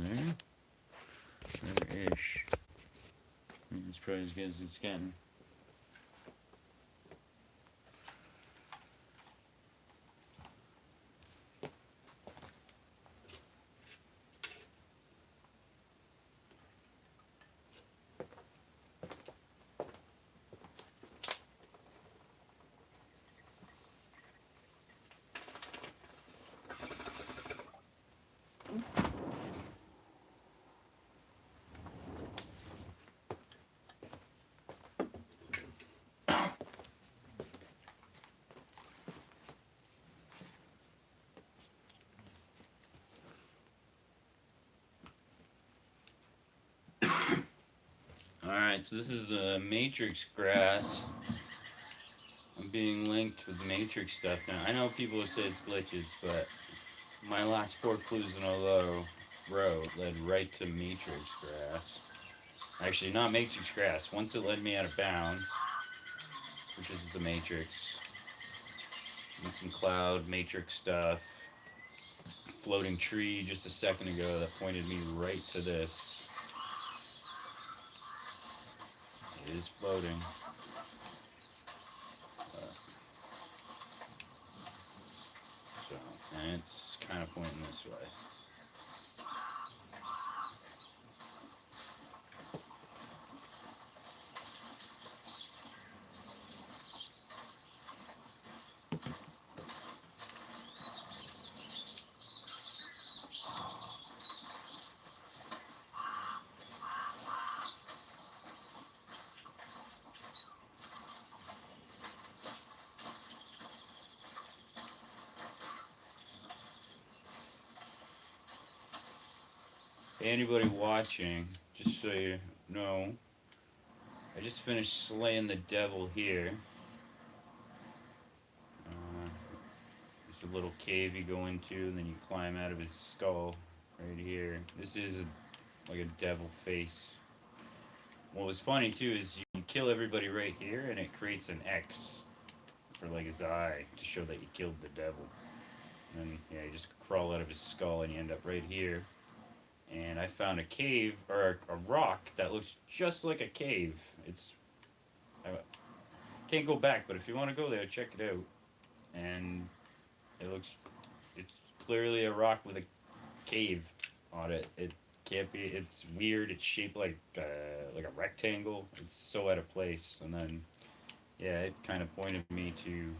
there. There-ish. It's probably as good as it's getting. Alright, so this is the matrix grass. I'm being linked with matrix stuff now. I know people will say it's glitches, but my last 4 clues in a row led right to matrix grass. Actually, not matrix grass. Once it led me out of bounds, which is the matrix. And some cloud matrix stuff. Floating tree just a second ago that pointed me right to this. It is floating. So, and it's kind of pointing this way. Anybody watching, just so you know, I just finished slaying the devil here. There's a little cave you go into, and then you climb out of his skull right here. This is like a devil face. What was funny too is you kill everybody right here, and it creates an X for like his eye to show that you killed the devil. And then yeah, you just crawl out of his skull, and you end up right here. And I found a cave, or a rock that looks just like a cave. I can't go back, but if you want to go there, check it out. And it's clearly a rock with a cave on it. It can't be, it's weird, it's shaped like a rectangle. It's so out of place. And then, yeah, it kind of pointed me to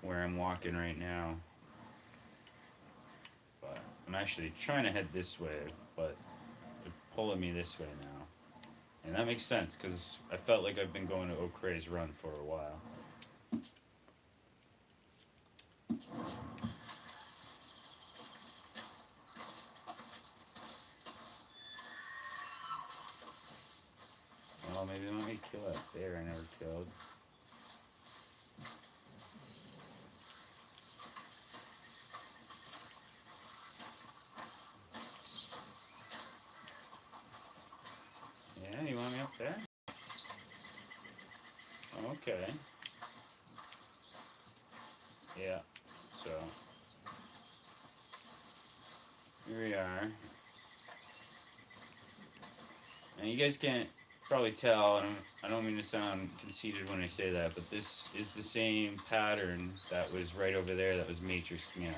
where I'm walking right now. But I'm actually trying to head this way, but it's pulling me this way now. And that makes sense, because I felt like I've been going to O'Crea's Run for a while. Well, maybe let me kill that bear I never killed. Yeah, you want me up there? Okay. Yeah, so here we are. And you guys can't probably tell, and I don't mean to sound conceited when I say that, but this is the same pattern that was right over there that was matrixing out.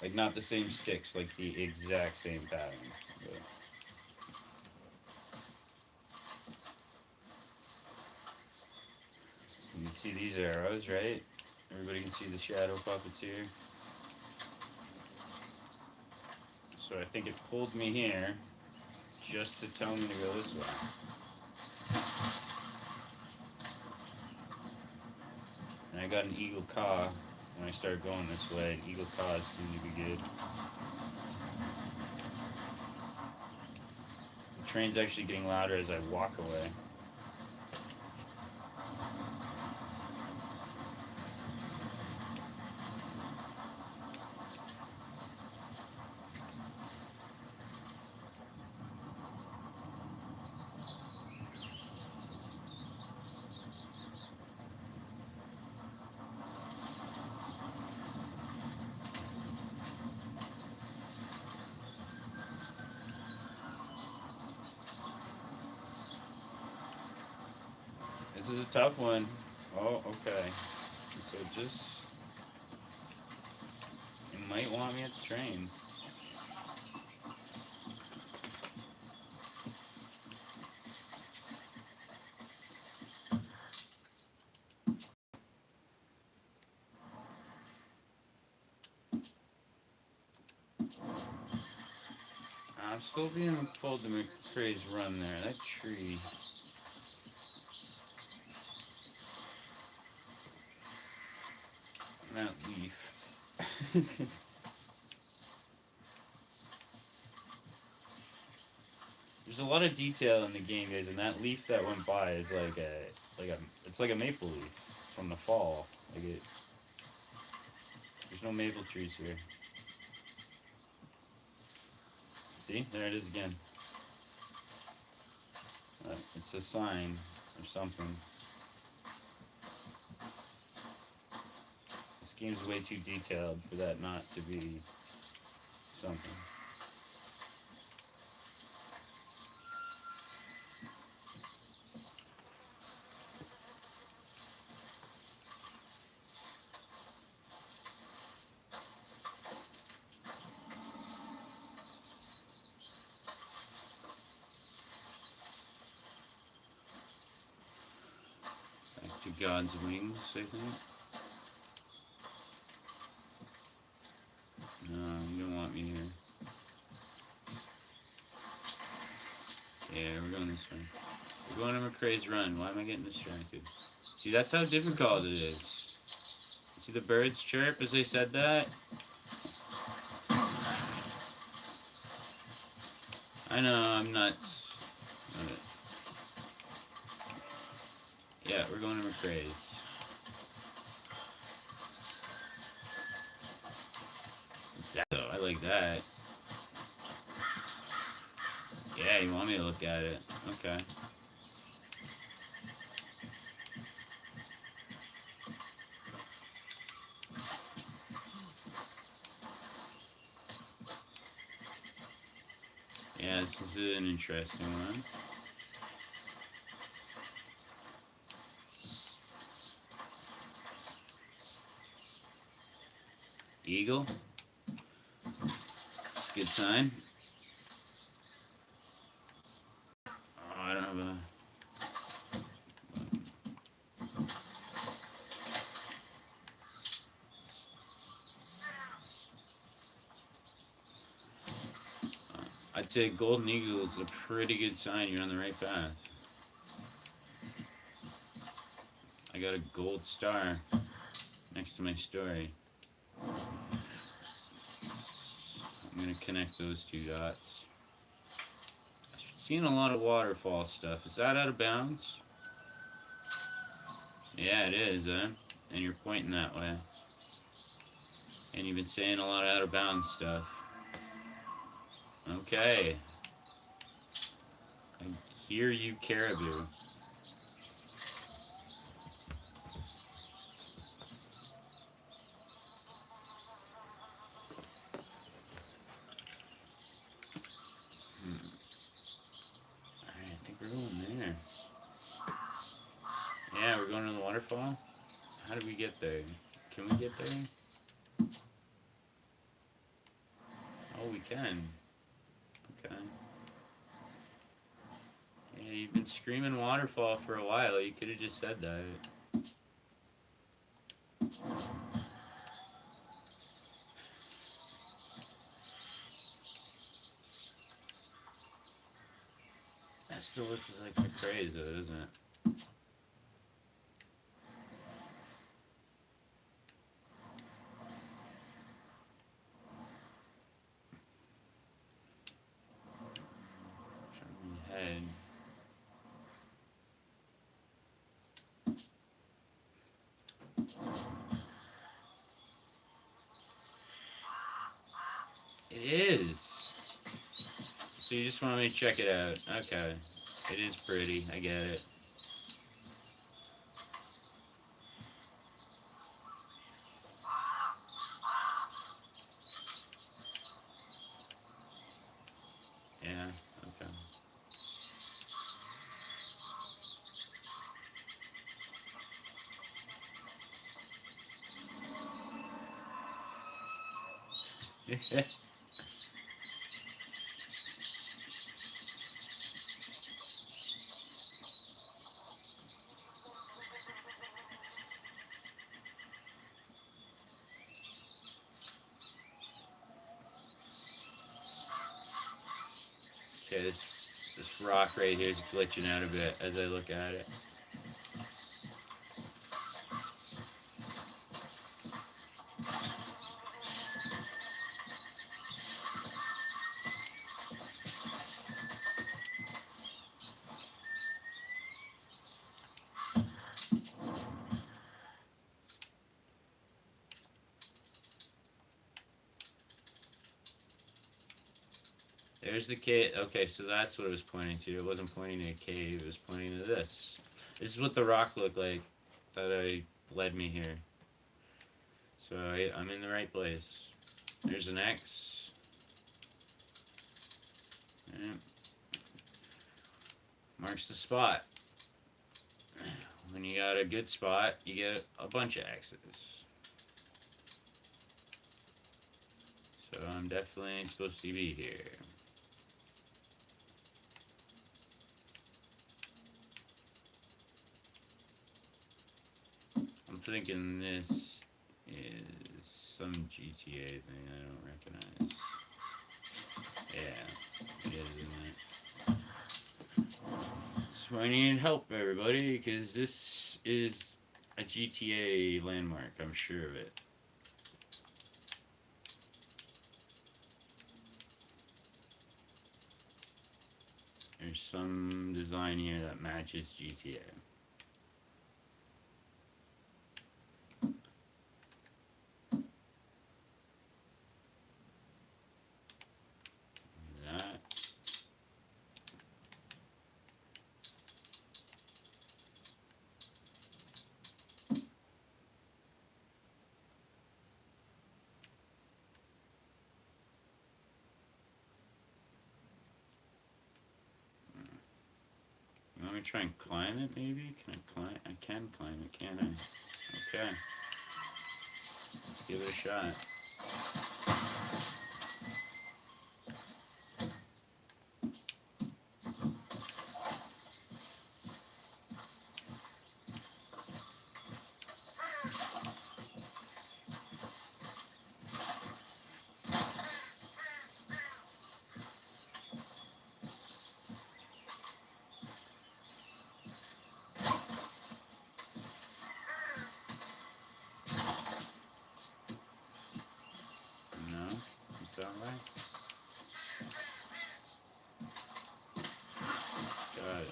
Like, not the same sticks, like the exact same pattern. But you can see these arrows, right? Everybody can see the shadow puppets here. So I think it pulled me here just to tell me to go this way. And I got an eagle caw when I started going this way. Eagle caws seem to be good. The train's actually getting louder as I walk away. This is a tough one. Oh, okay. So just... You might want me at the train. I'm still being pulled to McCrae's Run there. That tree. That leaf. There's a lot of detail in the game, guys, and that leaf that went by is it's like a maple leaf from the fall. There's no maple trees here. See, there it is again. It's a sign or something. This game's way too detailed for that not to be something. Back to God's wings, I think. No, you don't want me here. Yeah, we're going this way. We're going to McCrae's Run. Why am I getting distracted? See, that's how difficult it is. See the birds chirp as they said that? I know, I'm nuts. Yeah, we're going to McCrae's. What's that though? I like that. Yeah, you want me to look at it. Okay. Yeah, this is an interesting one. Eagle. It's a good sign. Oh, I don't have a... I'd say golden eagle is a pretty good sign you're on the right path. I got a gold star next to my story. I'm gonna connect those two dots. I've seen a lot of waterfall stuff. Is that out of bounds? Yeah, it is, eh? And you're pointing that way. And you've been saying a lot of out of bounds stuff. Okay. I hear you, caribou. Alright, I think we're going there. Yeah, we're going to the waterfall? How do we get there? Can we get there? Oh, we can. Okay. Yeah, you've been screaming waterfall for a while. You could have just said that. That still looks like McCrae's though, doesn't it? Turn my head. It is. So you just want me to check it out. Okay. It is pretty. I get it. Yeah. Okay. Okay, this rock right here is glitching out a bit as I look at it. There's the cave. Okay, so that's what it was pointing to. It wasn't pointing to a cave. It was pointing to this. This is what the rock looked like that led me here. So I'm in the right place. There's an X. Yeah. Marks the spot. When you got a good spot, you get a bunch of X's. So I'm definitely supposed to be here. I'm thinking this is some GTA thing I don't recognize. Yeah, it is, isn't it? So I need help, everybody, because this is a GTA landmark. I'm sure of it. There's some design here that matches GTA. That. You want me to try and climb it, maybe? Can I climb? I can climb it, can I? Okay. Let's give it a shot. No? It's alright? Got it.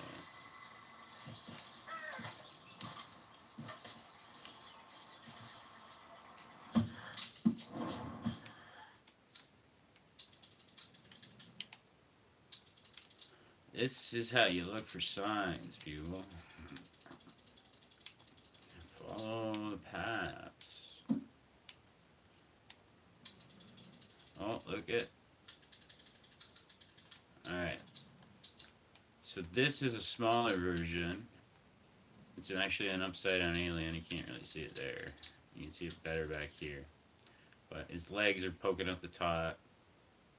This is how you look for signs, people. Follow the paths. Oh, look at. Alright. So this is a smaller version. It's actually an upside down alien. You can't really see it there. You can see it better back here. But his legs are poking up the top.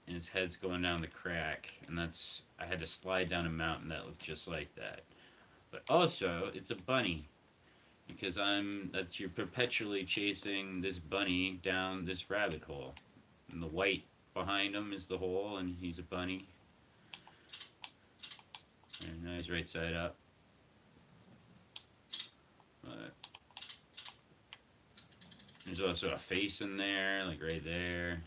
And his head's going down the crack. And that's, I had to slide down a mountain that looked just like that. But also, it's a bunny. Because you're perpetually chasing this bunny down this rabbit hole. And the white behind him is the hole, and he's a bunny. And now he's right side up. But there's also a face in there, like right there.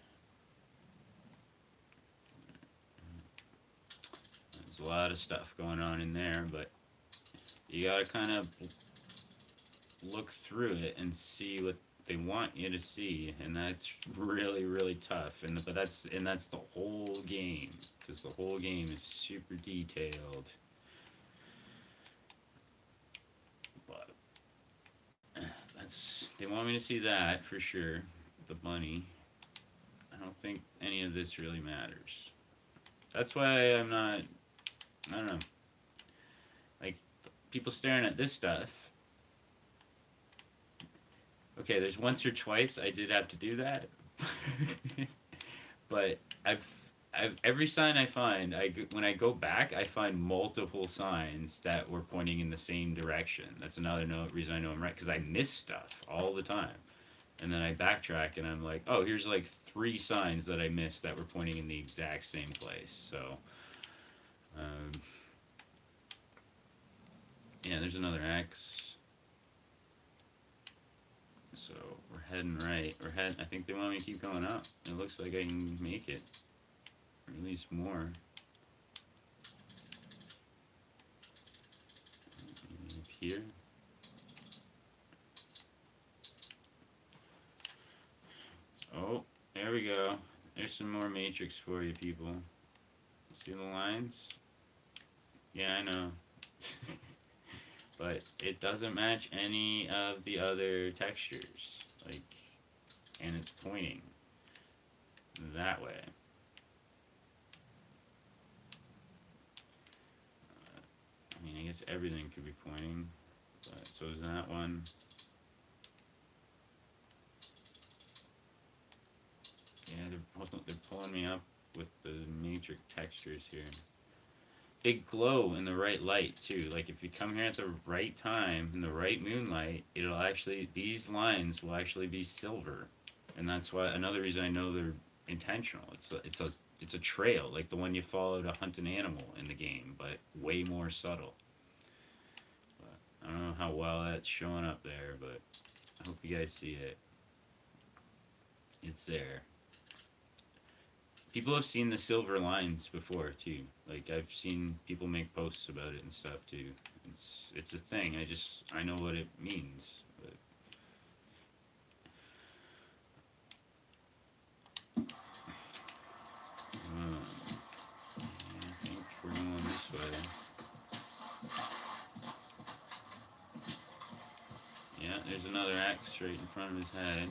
There's a lot of stuff going on in there, but you gotta kind of look through it and see what they want you to see, and that's really, really tough. But that's the whole game, because the whole game is super detailed. But they want me to see that for sure. The bunny. I don't think any of this really matters. That's why I'm not. I don't know. Like, people staring at this stuff. Okay, there's once or twice I did have to do that. But every sign I find, when I go back, I find multiple signs that were pointing in the same direction. That's another reason I know I'm right, because I miss stuff all the time. And then I backtrack and I'm like, oh, here's like 3 signs that I missed that were pointing in the exact same place. So, um, yeah, there's another X. So we're heading right. I think they want me to keep going up. It looks like I can make it. Or at least more. Maybe up here. Oh, there we go. There's some more matrix for you people. See the lines? Yeah, I know. But it doesn't match any of the other textures. Like, and it's pointing that way. I mean, I guess everything could be pointing, but so is that one. Yeah, they're pulling me up with the matrix textures here. They glow in the right light too. Like if you come here at the right time in the right moonlight, it'll actually, these lines will actually be silver, and that's why another reason I know they're intentional. It's a trail like the one you follow to hunt an animal in the game, but way more subtle. But I don't know how well that's showing up there, but I hope you guys see it. It's there. People have seen the silver lines before too. Like I've seen people make posts about it and stuff too. It's a thing. I know what it means. But I think we're going this way. Yeah, there's another axe right in front of his head.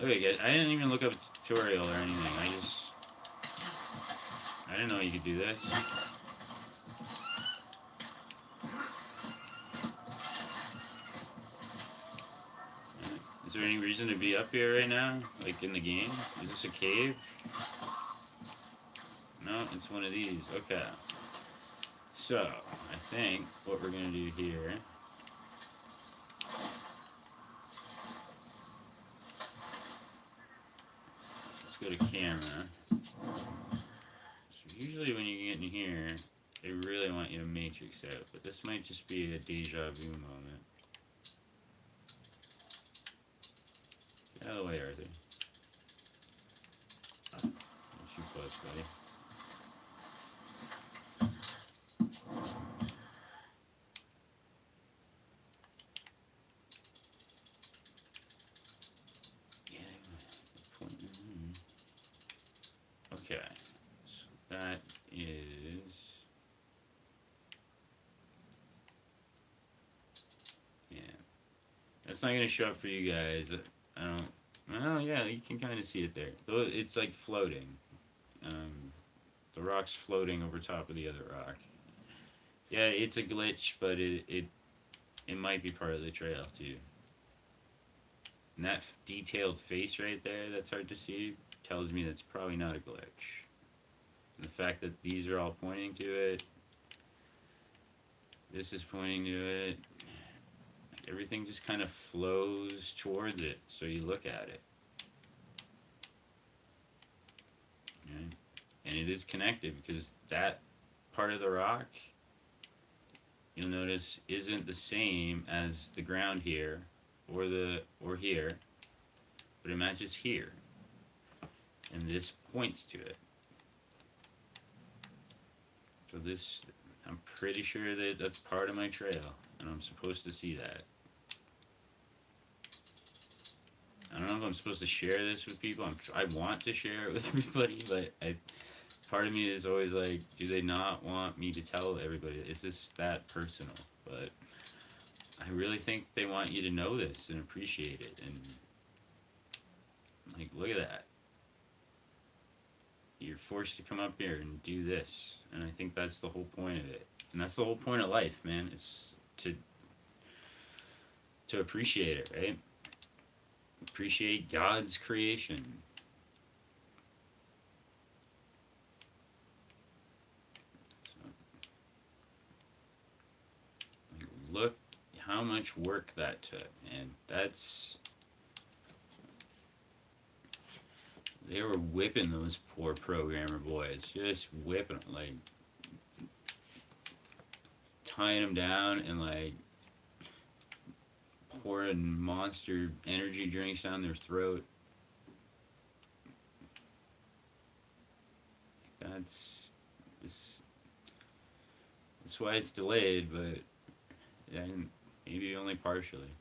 Okay, guys, I didn't even look up a tutorial or anything. I didn't know you could do this. Is there any reason to be up here right now? Like in the game? Is this a cave? No, it's one of these. Okay. So, I think what we're going to do here... Let's go to camera. So usually when you get in here, they really want you to matrix out, but this might just be a deja vu moment. Get out of the way, Arthur. You're too close, buddy. Okay, so that is... Yeah. That's not going to show up for you guys. I don't... Well, yeah, you can kind of see it there. Though it's like floating. The rock's floating over top of the other rock. Yeah, it's a glitch, but it might be part of the trail too. And that detailed face right there that's hard to see tells me that's probably not a glitch. And the fact that these are all pointing to it, this is pointing to it, like everything just kind of flows towards it, so you look at it. Okay. And it is connected because that part of the rock, you'll notice, isn't the same as the ground here or here, but it matches here. And this points to it. So this, I'm pretty sure that that's part of my trail, and I'm supposed to see that. I don't know if I'm supposed to share this with people. I want to share it with everybody, but part of me is always like, do they not want me to tell everybody? Is this that personal? But I really think they want you to know this and appreciate it. And like, look at that. You're forced to come up here and do this. And I think that's the whole point of it. And that's the whole point of life, man. It's to to appreciate it, right? Appreciate God's creation. So, look how much work that took, and that's... They were whipping those poor programmer boys, just whipping them, like tying them down and like pouring monster energy drinks down their throat. That's why it's delayed, but maybe only partially.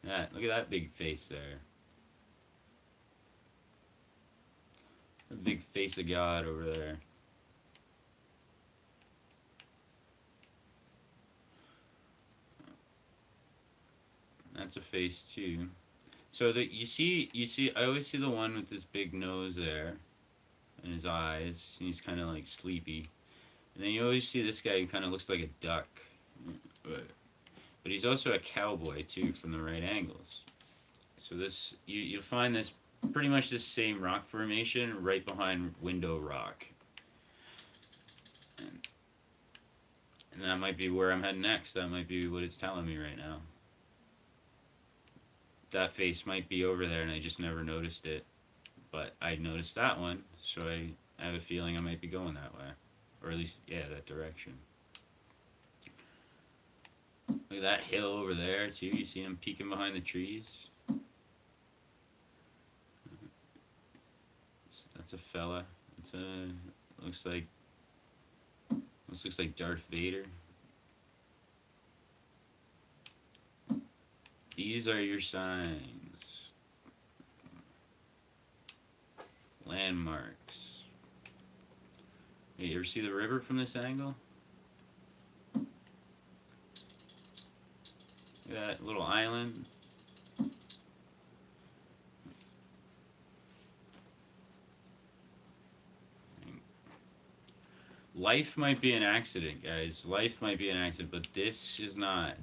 Yeah, look at that big face there. The big face of God over there. That's a face too. So that you see, I always see the one with this big nose there, and his eyes. And he's kind of like sleepy. And then you always see this guy who kind of looks like a duck, but he's also a cowboy too from the right angles. So this you'll find this pretty much the same rock formation right behind Window Rock. And that might be where I'm heading next. That might be what it's telling me right now. That face might be over there and I just never noticed it. But I noticed that one, so I have a feeling I might be going that way. Or at least, yeah, that direction. Look at that hill over there too. You see him peeking behind the trees? That's a fella. Looks like Darth Vader. These are your signs. Landmarks. Hey, you ever see the river from this angle? Look at that little island. Life might be an accident, guys. Life might be an accident, but this is not.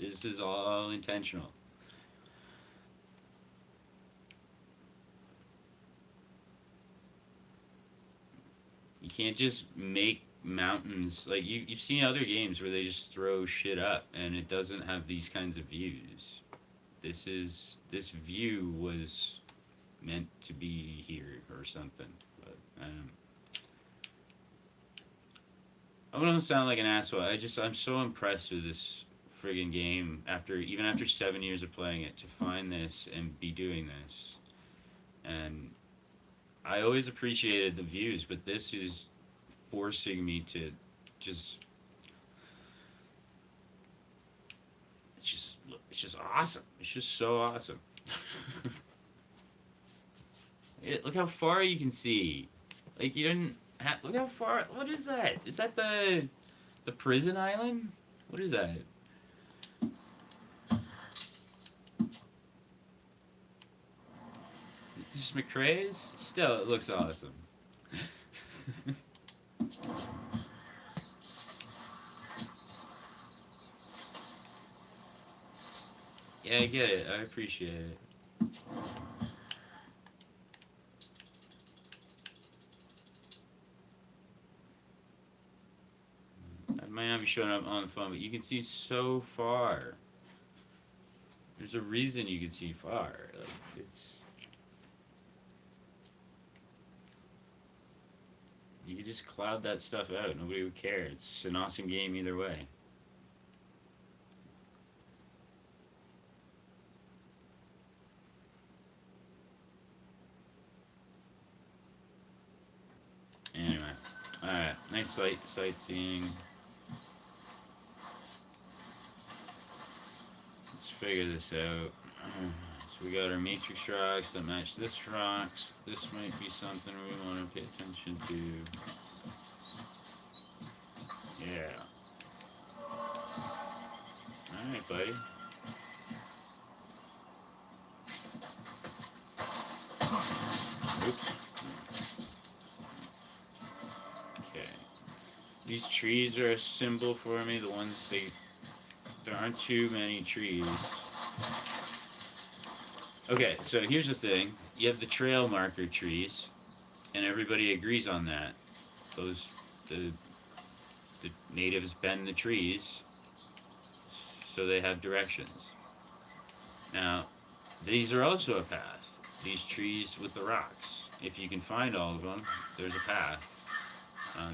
This is all intentional. You can't just make mountains like you've seen other games where they just throw shit up and it doesn't have these kinds of views. This view was meant to be here or something, but I don't sound like an asshole. I'm so impressed with this friggin' game even after 7 years of playing it, to find this and be doing this. And I always appreciated the views, but this is forcing me to just... It's just awesome. It's just so awesome. Look how far you can see. Like, you didn't have... Look how far... What is that? Is that the prison island? What is that? Is this McRae's? Still, it looks awesome. Yeah, I get it. I appreciate it. I might not be showing up on the phone, but you can see so far. There's a reason you can see far. Like, it's... You could just cloud that stuff out. Nobody would care. It's an awesome game either way. Anyway. Alright. Nice sightseeing. Let's figure this out. So we got our matrix rocks that match this rocks. This might be something we want to pay attention to. Yeah. Alright, buddy. Oops. Okay. These trees are a symbol for me. The ones there aren't too many trees. Okay, so here's the thing. You have the trail marker trees, and everybody agrees on that. Those the natives bend the trees so they have directions. Now, these are also a path. These trees with the rocks. If you can find all of them, there's a path.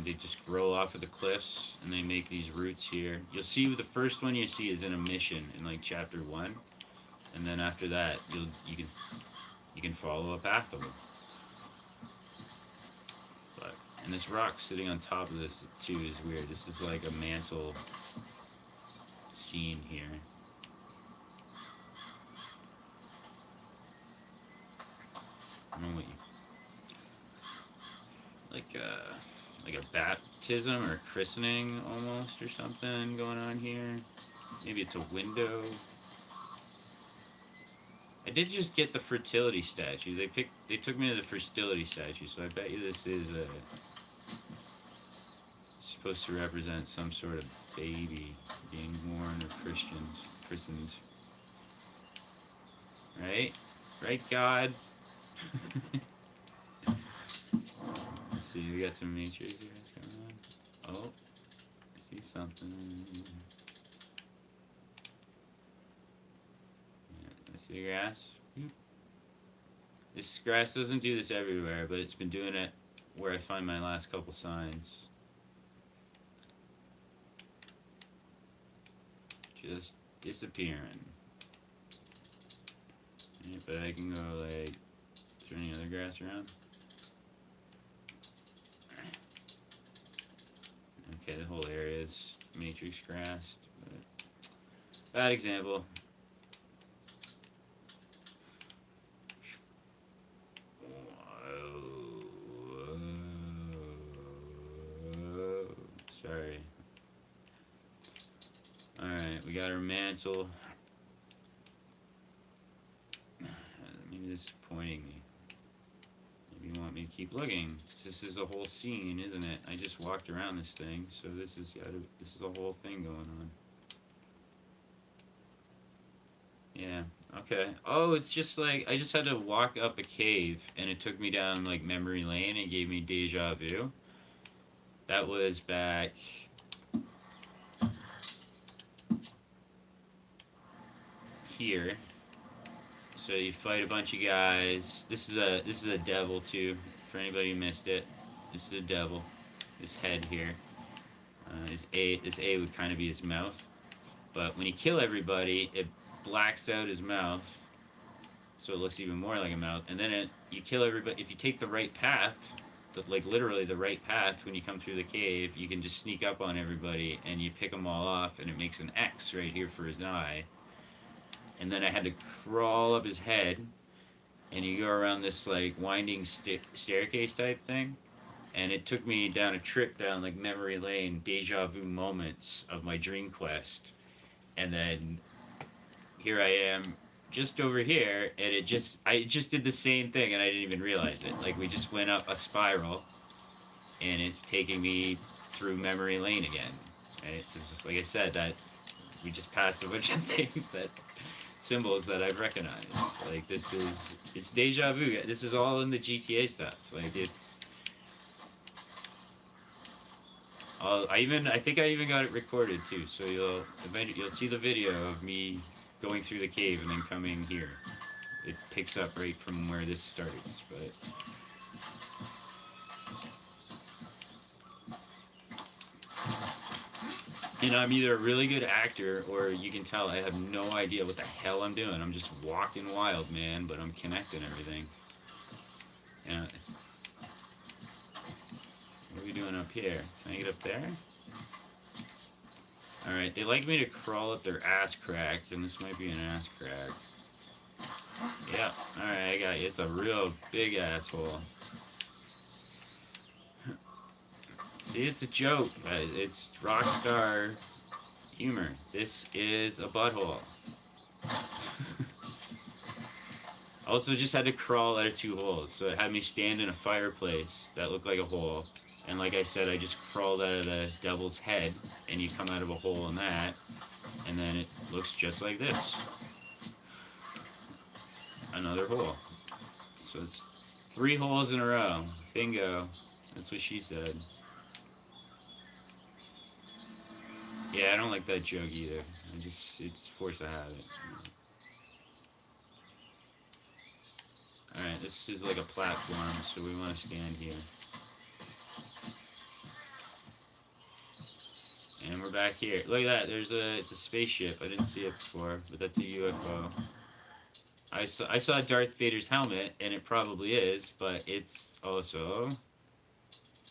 They just grow off of the cliffs, and they make these roots here. You'll see the first one you see is in a mission in like chapter 1, and then after that you can follow a path of them. But and this rock sitting on top of this too is weird. This is like a mantle scene here. I don't know what you like a baptism or christening almost or something going on here. Maybe it's a window. I did just get the fertility statue. They took me to the fertility statue, so I bet you this is supposed to represent some sort of baby being born or christened. Right? Right, God? Let's see, we got some matrix here. What's going on? Oh, I see something. Yeah, I see grass. This grass doesn't do this everywhere, but it's been doing it where I find my last couple signs. Just disappearing. Yeah, but I can go like, is there any other grass around? Okay, the whole area is matrix grassed, but bad example. Sorry. Alright, we got our mantle. Maybe this is pointing me. Maybe you want me to keep looking. This is a whole scene, isn't it? I just walked around this thing, so this is a whole thing going on. Yeah, okay. Oh, it's just like, I just had to walk up a cave, and it took me down, like, memory lane, and gave me deja vu. That was back... here. So you fight a bunch of guys. This is a devil too, for anybody who missed it. This is a devil. This head here. This A would kind of be his mouth. But when you kill everybody, it blacks out his mouth, so it looks even more like a mouth. And then you kill everybody. If you take the right path, like literally the right path, when you come through the cave, you can just sneak up on everybody, and you pick them all off, and it makes an X right here for his eye. And then I had to crawl up his head, and you go around this like winding staircase type thing, and it took me down a trip down like memory lane, deja vu moments of my dream quest, and then here I am just over here, and I just did the same thing, and I didn't even realize it. Like, we just went up a spiral, and it's taking me through memory lane again. Right? Because, like I said, that we just passed a bunch of things, that symbols that I've recognized. Like, it's deja vu. This is all in the GTA stuff. Like, it's I think I even got it recorded too, so you'll see the video of me going through the cave and then coming here. It picks up right from where this starts, but and I'm either a really good actor, or you can tell I have no idea what the hell I'm doing. I'm just walking wild, man, but I'm connecting everything. Yeah. What are we doing up here? Can I get up there? Alright, they like me to crawl up their ass crack, and this might be an ass crack. Yeah, alright, I got you. It's a real big asshole. See, it's a joke. It's Rockstar humor. This is a butthole. Also just had to crawl out of 2 holes, so it had me stand in a fireplace that looked like a hole, And like I said, I just crawled out of the devil's head, and you come out of a hole in that, and then it looks just like this. Another hole. So it's 3 holes in a row. Bingo. That's what she said. Yeah, I don't like that joke either. It's force of habit. Alright, this is like a platform, so we want to stand here. And we're back here. Look at that, it's a spaceship. I didn't see it before, but that's a UFO. I saw Darth Vader's helmet, and it probably is, but it's also,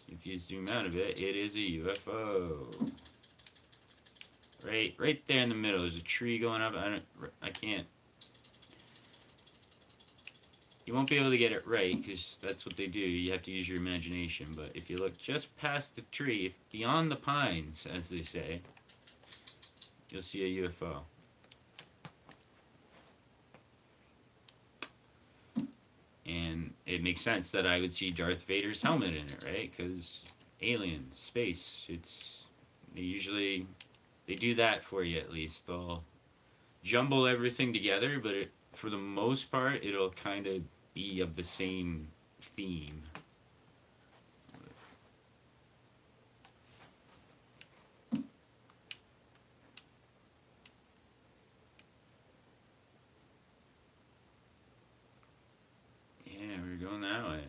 if you zoom out a bit, it is a UFO. Right there in the middle. There's a tree going up. I can't. You won't be able to get it right because that's what they do. You have to use your imagination. But if you look just past the tree, beyond the pines, as they say, you'll see a UFO. And it makes sense that I would see Darth Vader's helmet in it, right? Because aliens, space, they do that for you at least. They'll jumble everything together, but for the most part, it'll kind of be of the same theme. Yeah, we're going that way.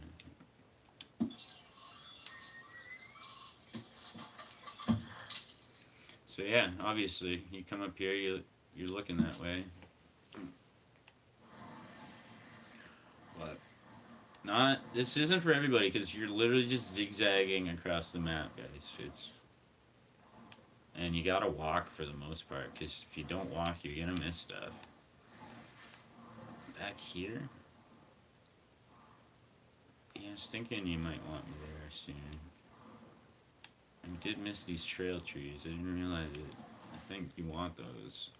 So yeah, obviously, you come up here, you're looking that way. But this isn't for everybody because you're literally just zigzagging across the map, guys. And you gotta walk for the most part because if you don't walk, you're gonna miss stuff. Back here? Yeah, I was thinking you might want me there soon. I did miss these trail trees. I didn't realize it. I think you want those.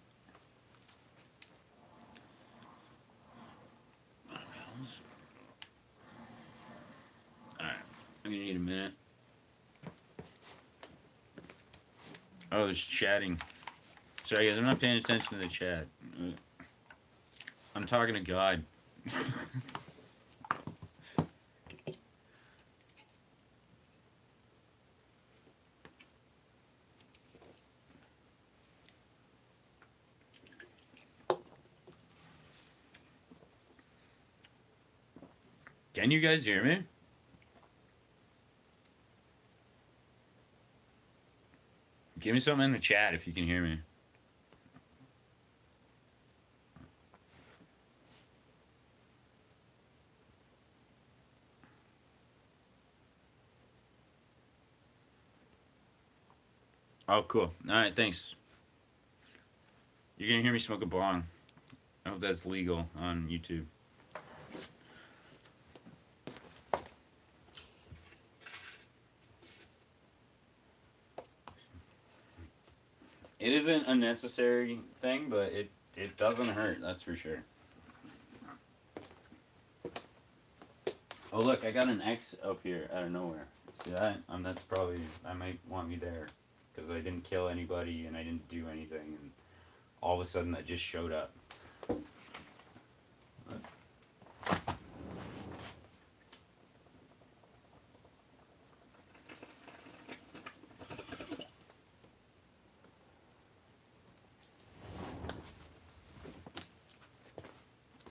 Alright, I'm gonna need a minute. Oh, there's chatting. Sorry guys, I'm not paying attention to the chat. I'm talking to God. Can you guys hear me? Give me something in the chat if you can hear me. Oh, cool. Alright, thanks. You're gonna hear me smoke a bong. I hope that's legal on YouTube. It isn't a necessary thing, but it doesn't hurt, that's for sure. Oh look, I got an X up here out of nowhere. See that? That's probably, I might want me there. Because I didn't kill anybody and I didn't do anything. And all of a sudden that just showed up.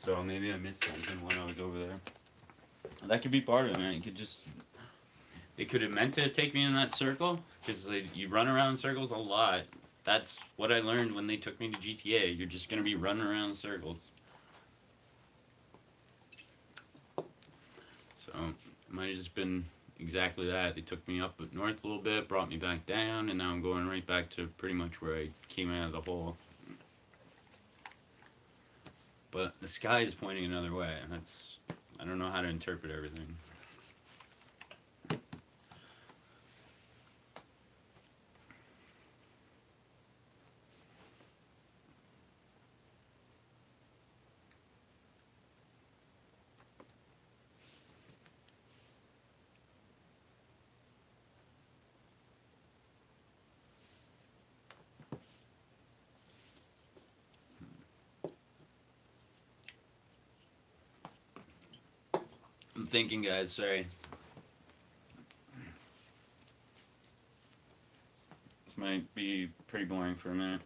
So maybe I missed something when I was over there. That could be part of it, man. It could have meant to take me in that circle, because you run around in circles a lot. That's what I learned when they took me to GTA. You're just going to be running around in circles. So, it might have just been exactly that. They took me up north a little bit, brought me back down, and now I'm going right back to pretty much where I came out of the hole. But the sky is pointing another way. I don't know how to interpret everything. thinking, guys. Sorry. This might be pretty boring for a minute.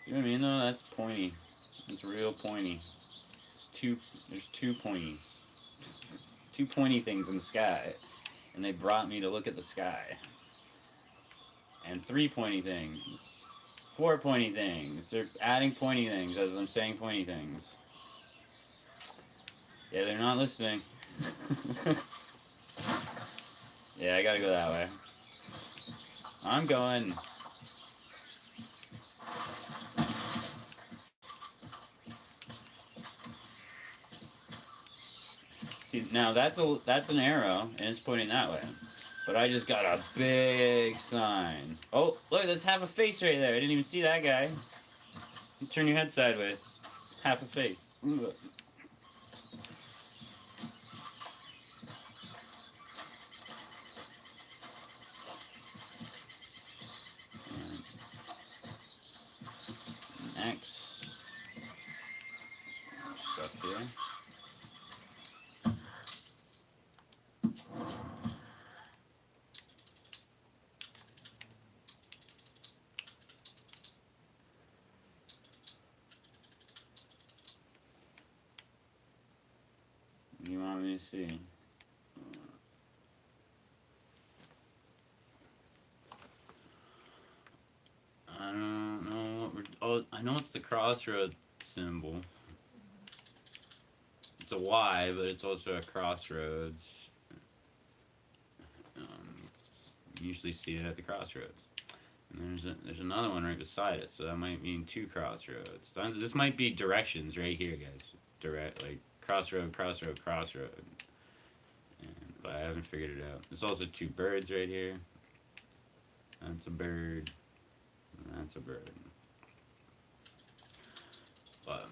See what I mean, though? That's pointy. It's real pointy. There's two pointies. Two pointy things in the sky. And they brought me to look at the sky. And 3 pointy things. 4 pointy things. They're adding pointy things as I'm saying pointy things. Yeah, they're not listening. Yeah, I gotta go that way. I'm going. See, now that's an arrow, and it's pointing that way. But I just got a big sign. Oh, look, that's half a face right there. I didn't even see that guy. Turn your head sideways. It's half a face. Ugh. Next. Some more stuff here. What do you want me to see? I don't know what we're... Oh, I know it's the crossroad symbol. It's a Y, but it's also a crossroads. You usually see it at the crossroads. And there's another one right beside it, so that might mean 2 crossroads. So this might be directions right here, guys. Like crossroad, crossroad, crossroad. But I haven't figured it out. There's also 2 birds right here. That's a bird. And that's a bird. But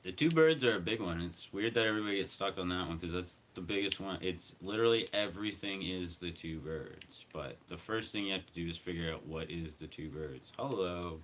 the 2 birds are a big one. It's weird that everybody gets stuck on that one because that's the biggest one. It's literally everything is the 2 birds. But the first thing you have to do is figure out what is the 2 birds. Hello.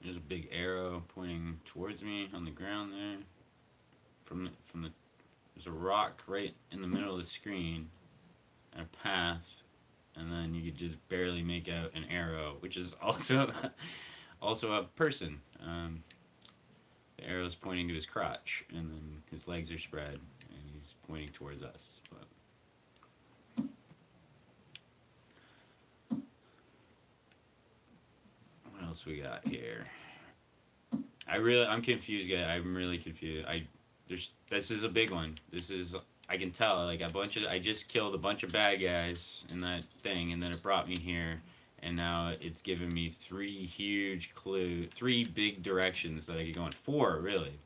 There's a big arrow pointing towards me on the ground there. There's a rock right in the middle of the screen, and a path, and then you could just barely make out an arrow, which is also a person. The arrow's pointing to his crotch, and then his legs are spread, and he's pointing towards us. What else we got here? I'm confused, guys. I'm really confused. This is a big one. I can tell, like I just killed a bunch of bad guys in that thing, and then it brought me here, and now it's given me 3 huge 3 big directions that I could go in. 4, really.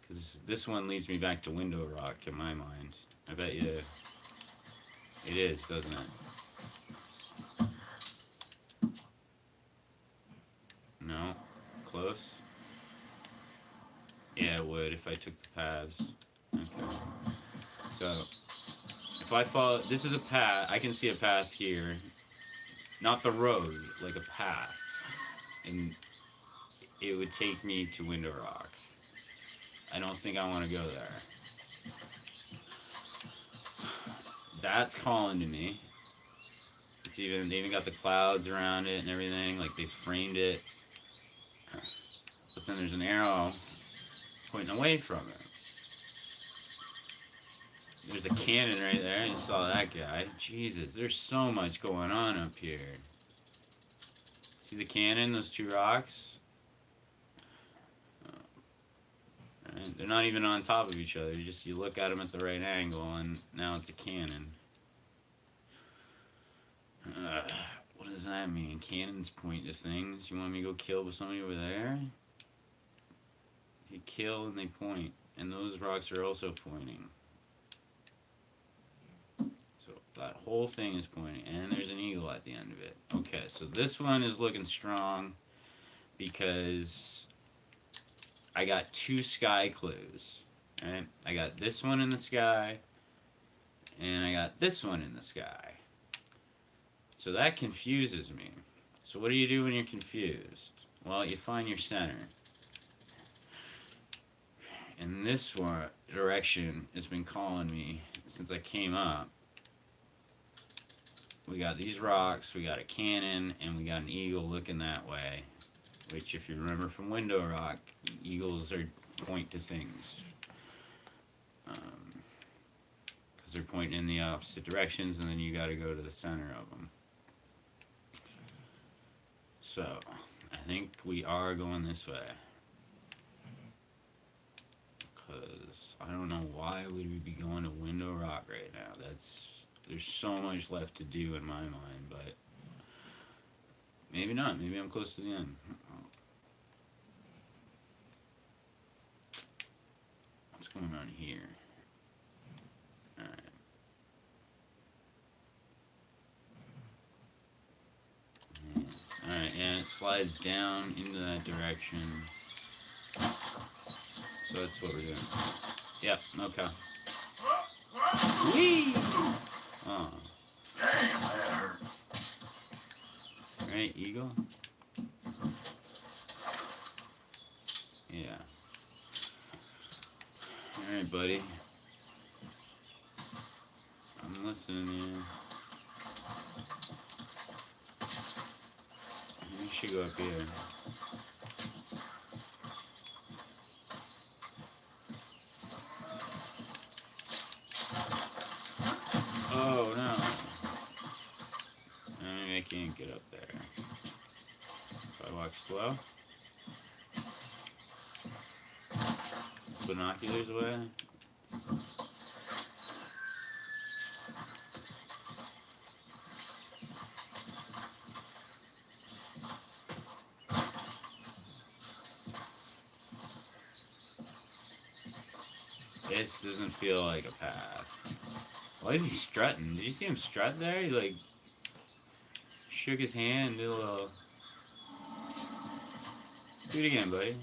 Because this one leads me back to Window Rock in my mind. I bet you it is, doesn't it? No? Close? Yeah, it would if I took the paths. Okay. So, if I follow... This is a path. I can see a path here. Not the road, like a path. And it would take me to Window Rock. I don't think I want to go there. That's calling to me. They even got the clouds around it and everything. Like, they framed it. But then there's an arrow pointing away from it. There's a cannon right there. You saw that guy. Jesus, there's so much going on up here. See the cannon, those 2 rocks? Right? They're not even on top of each other. You look at them at the right angle, and now it's a cannon. What does that mean? Cannons point to things. You want me to go kill with somebody over there? They kill and they point, and those rocks are also pointing. So that whole thing is pointing, and there's an eagle at the end of it. Okay, so this one is looking strong because I got 2 sky clues. Right? I got this one in the sky, and I got this one in the sky. So that confuses me. So what do you do when you're confused? Well, you find your center. And this one direction has been calling me since I came up. We got these rocks, we got a cannon, and we got an eagle looking that way. Which, if you remember from Window Rock, eagles are point to things. Because they're pointing in the opposite directions, and then you got to go to the center of them. So, I think we are going this way. Because I don't know why would we be going to Window Rock right now. There's so much left to do in my mind, but maybe not. Maybe I'm close to the end. What's going on here? Alright. Alright, yeah, it slides down into that direction. So that's what we're doing. Yep, okay. Whee! Oh. Damn, that hurt. Right, eagle? Yeah. Alright, buddy. I'm listening to you. You should go up here. Oh no. Maybe I can't get up there. If I walk slow. Binoculars away. This doesn't feel like a path. Why is he strutting? Did you see him strut there? He like shook his hand, did a little. Do it again, buddy.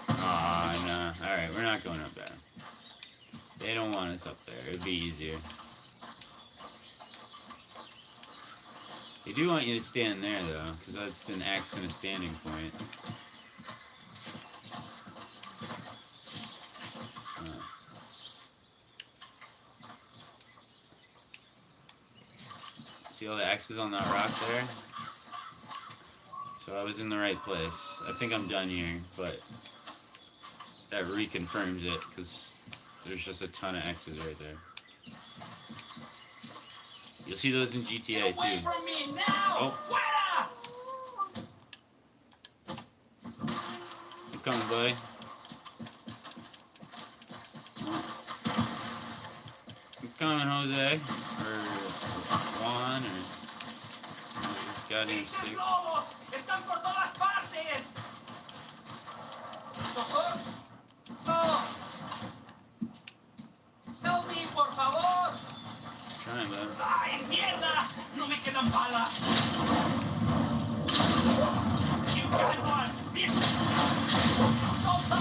Aw, nah. Alright, we're not going up there. They don't want us up there. It'd be easier. They do want you to stand there, though, because that's an X and a standing point. See all the X's on that rock there? So I was in the right place. I think I'm done here, but that reconfirms it, because there's just a ton of X's right there. You'll see those in GTA too. Oh. I'm coming, buddy. I'm coming, Jose. Or Juan, or goddamn sticks. Help me, por favor. Trying, bud. ¡Ay, mierda! ¡No me quedan balas! You got one! ¡Solta!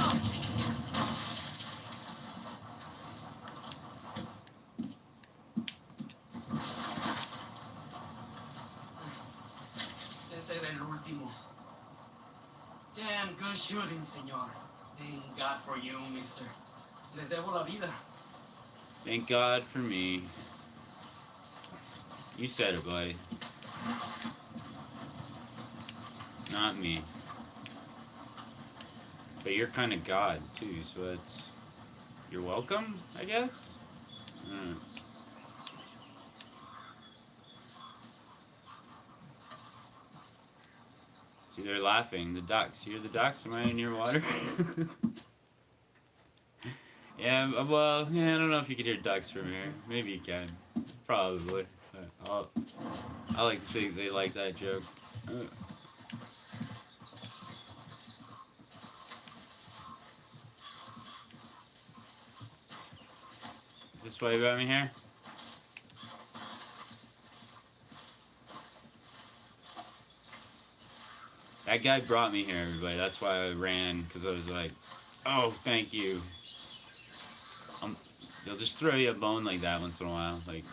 Ese era el último. Damn good shooting, señor. Thank God for you, mister. Le debo la vida. Thank God for me. You said it, buddy. Not me. But you're kind of God, too, so it's... You're welcome, I guess? See, they're laughing. The ducks. You hear the ducks? Am I in your water? Yeah, well, yeah, I don't know if you can hear ducks from here. Maybe you can. Probably. I like to think they like that joke. Is this why you brought me here? That guy brought me here, everybody. That's why I ran, because I was like, oh, thank you. They'll just throw you a bone like that once in a while. Like,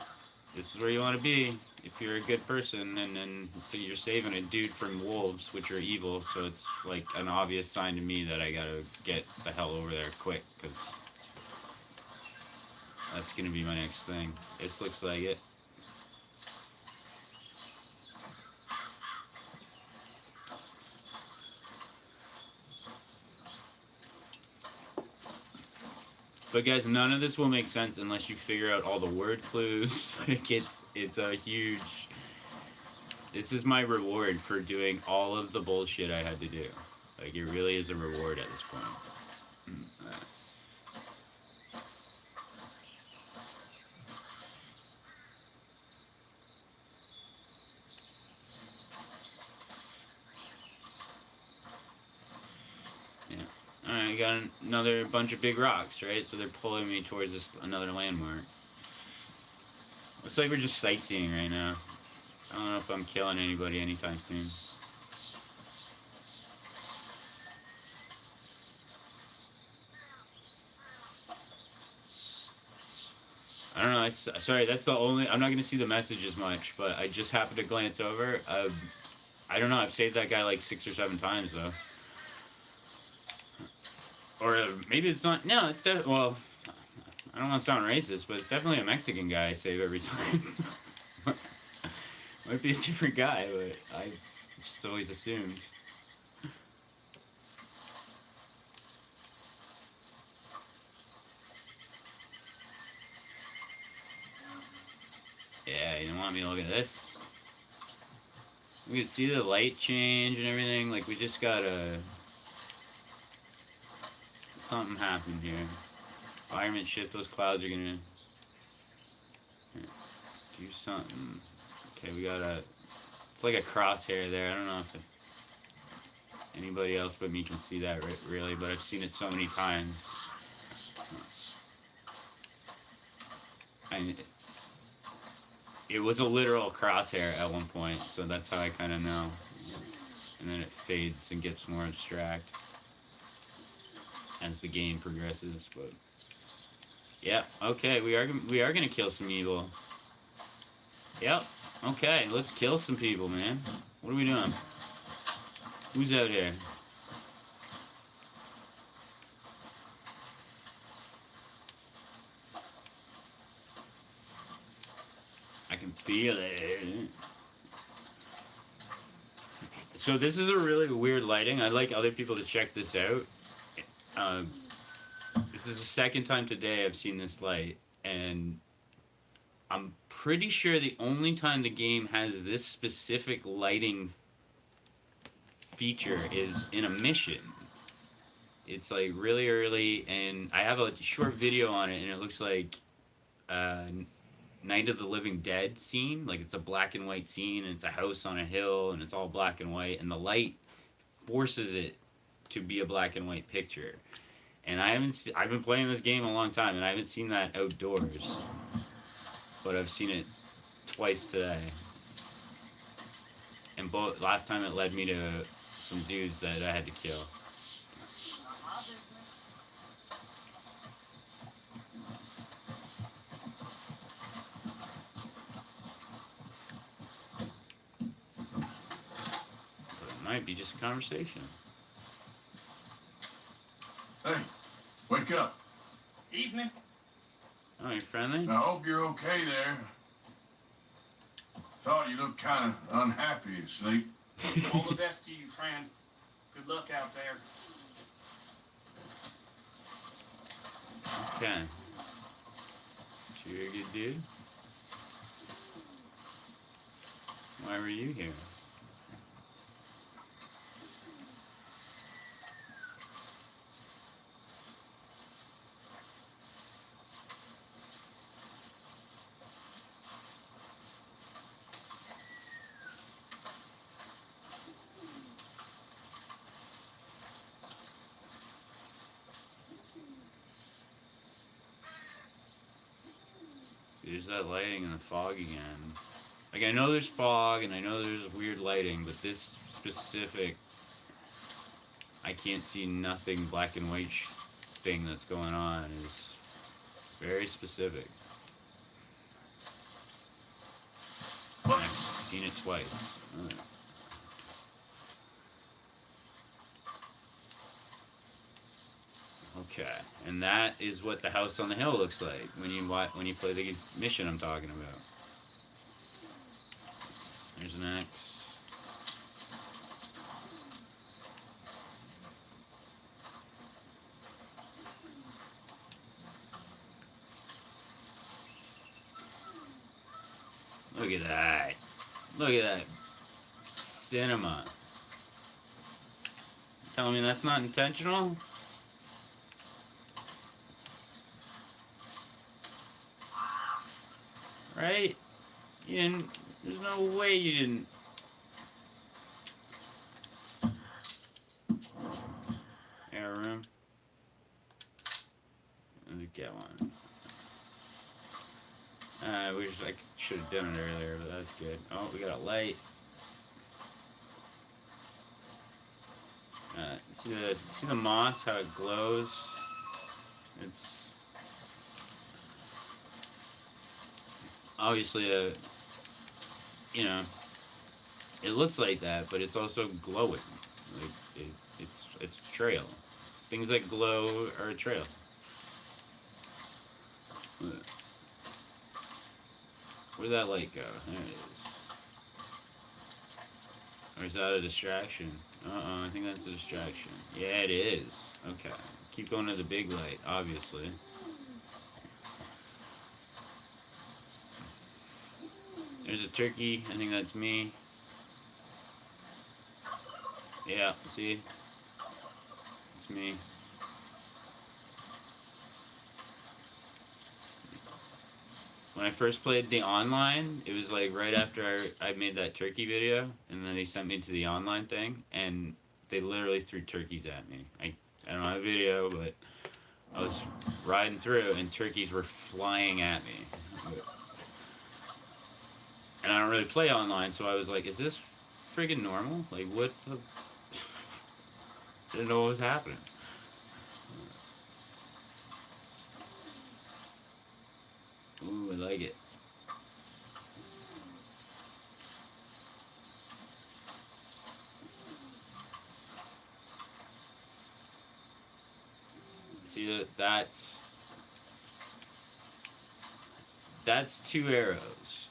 this is where you want to be if you're a good person, and then so you're saving a dude from wolves, which are evil, so it's like an obvious sign to me that I gotta get the hell over there quick, because that's gonna be my next thing. This looks like it. But guys, none of this will make sense unless you figure out all the word clues. Like it's a huge. This is my reward for doing all of the bullshit I had to do. Like it really is a reward at this point. Alright, I got another bunch of big rocks, right? So they're pulling me towards another landmark. Looks like we're just sightseeing right now. I don't know if I'm killing anybody anytime soon. I don't know, sorry, that's the only... I'm not going to see the messages much, but I just happened to glance over. I don't know, I've saved that guy like 6 or 7 times, though. Or maybe it's not. No, it's definitely. Well, I don't want to sound racist, but it's definitely a Mexican guy I save every time. Might be a different guy, but I just always assumed. Yeah, you don't want me to look at this. We can see the light change and everything. Like we just gotta. Something happened here. Environment shift, those clouds are gonna do something. Okay, we got it's like a crosshair there. I don't know if anybody else but me can see that really, but I've seen it so many times. And it was a literal crosshair at one point, so that's how I kind of know. And then it fades and gets more abstract as the game progresses, but yeah, okay, we are gonna kill some evil. Yep, okay, let's kill some people, man. What are we doing? Who's out here? I can feel it. So this is a really weird lighting. I'd like other people to check this out. This is the second time today I've seen this light, and I'm pretty sure the only time the game has this specific lighting feature is in a mission. It's like really early, and I have a short video on it, and it looks like Night of the Living Dead scene. Like it's a black and white scene, and it's a house on a hill, and it's all black and white, and the light forces it to be a black and white picture. And I've been playing this game a long time, and I haven't seen that outdoors. But I've seen it twice today. And last time it led me to some dudes that I had to kill. But it might be just a conversation. Hey, wake up. Evening. Oh, you're friendly? I hope you're okay there. Thought you looked kind of unhappy asleep. All the best to you, friend. Good luck out there. Okay. So you're a good dude? Why were you here? There's that lighting in the fog again. Like, I know there's fog and I know there's weird lighting, but this specific, I can't see nothing black and white thing that's going on is very specific. And I've seen it twice. Okay, and that is what the house on the hill looks like when you play the mission I'm talking about. There's an axe. Look at that. Look at that. Cinema. Telling me that's not intentional? Right? You didn't, there's no way you didn't. Air room. Let's get one. I should have done it earlier, but that's good. Oh, we got a light. See the moss, how it glows? It's obviously it looks like that, but it's also glowing. Like it's trail. Things that glow are a trail. Where'd that light go? There it is. Or is that a distraction? I think that's a distraction. Yeah, it is. Okay. Keep going to the big light, obviously. There's a turkey. I think that's me. Yeah, see? It's me. When I first played the online, it was like right after I made that turkey video, and then they sent me to the online thing, and they literally threw turkeys at me. I don't have a video, but I was riding through, and turkeys were flying at me. And I don't really play online, so I was like, is this friggin' normal? Like, what the... Didn't know what was happening. Ooh, I like it. See, that's 2 arrows.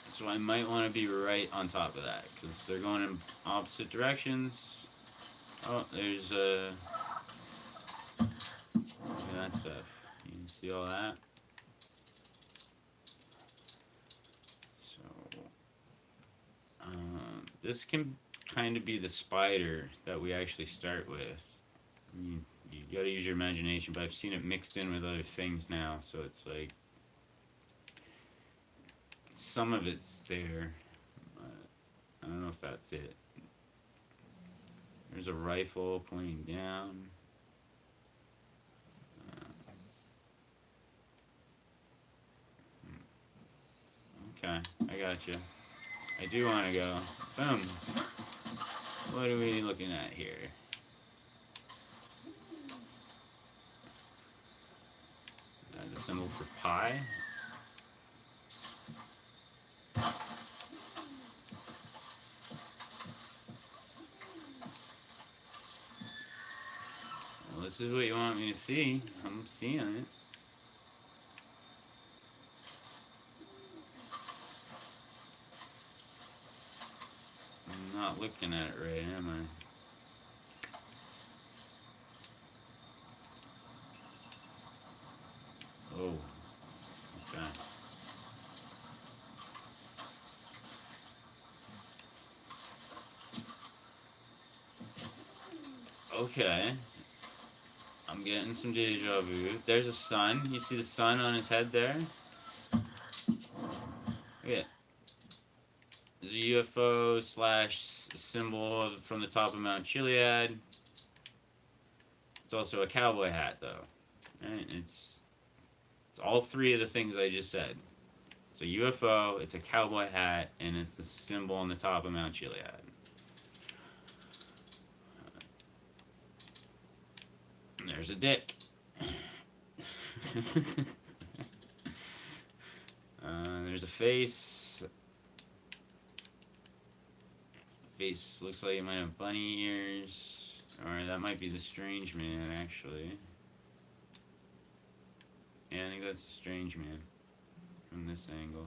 So I might want to be right on top of that, because they're going in opposite directions. Oh, there's look at that stuff. You can see all that. So, this can kind of be the spider that we actually start with. You gotta use your imagination, but I've seen it mixed in with other things now, so it's like some of it's there, but I don't know if that's it. There's a rifle pointing down. Okay, I got you. I do want to go. Boom. What are we looking at here? The symbol for pi. Well, this is what you want me to see. I'm seeing it. I'm not looking at it right, am I? Oh, okay. Okay. I'm getting some deja vu. There's a sun. You see the sun on his head there? Yeah. There's a UFO / symbol from the top of Mount Chilliad. It's also a cowboy hat, though. Right? It's It's all three of the things I just said. It's a UFO, it's a cowboy hat, and it's the symbol on the top of Mount Chiliad. And there's a dick. There's a face. Face looks like it might have bunny ears. Or that might be the Strange Man, actually. Yeah, I think that's the Strange Man from this angle.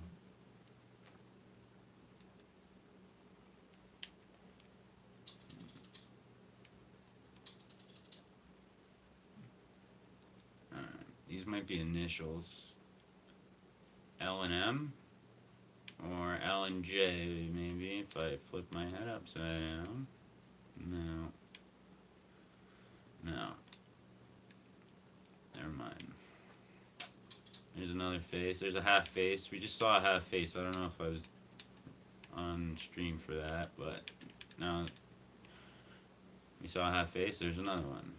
These might be initials. L and M, or L and J, maybe, if I flip my head upside down. No. No. Never mind. There's another face. There's a half face. We just saw a half face. I don't know if I was on stream for that, but now we saw a half face. There's another one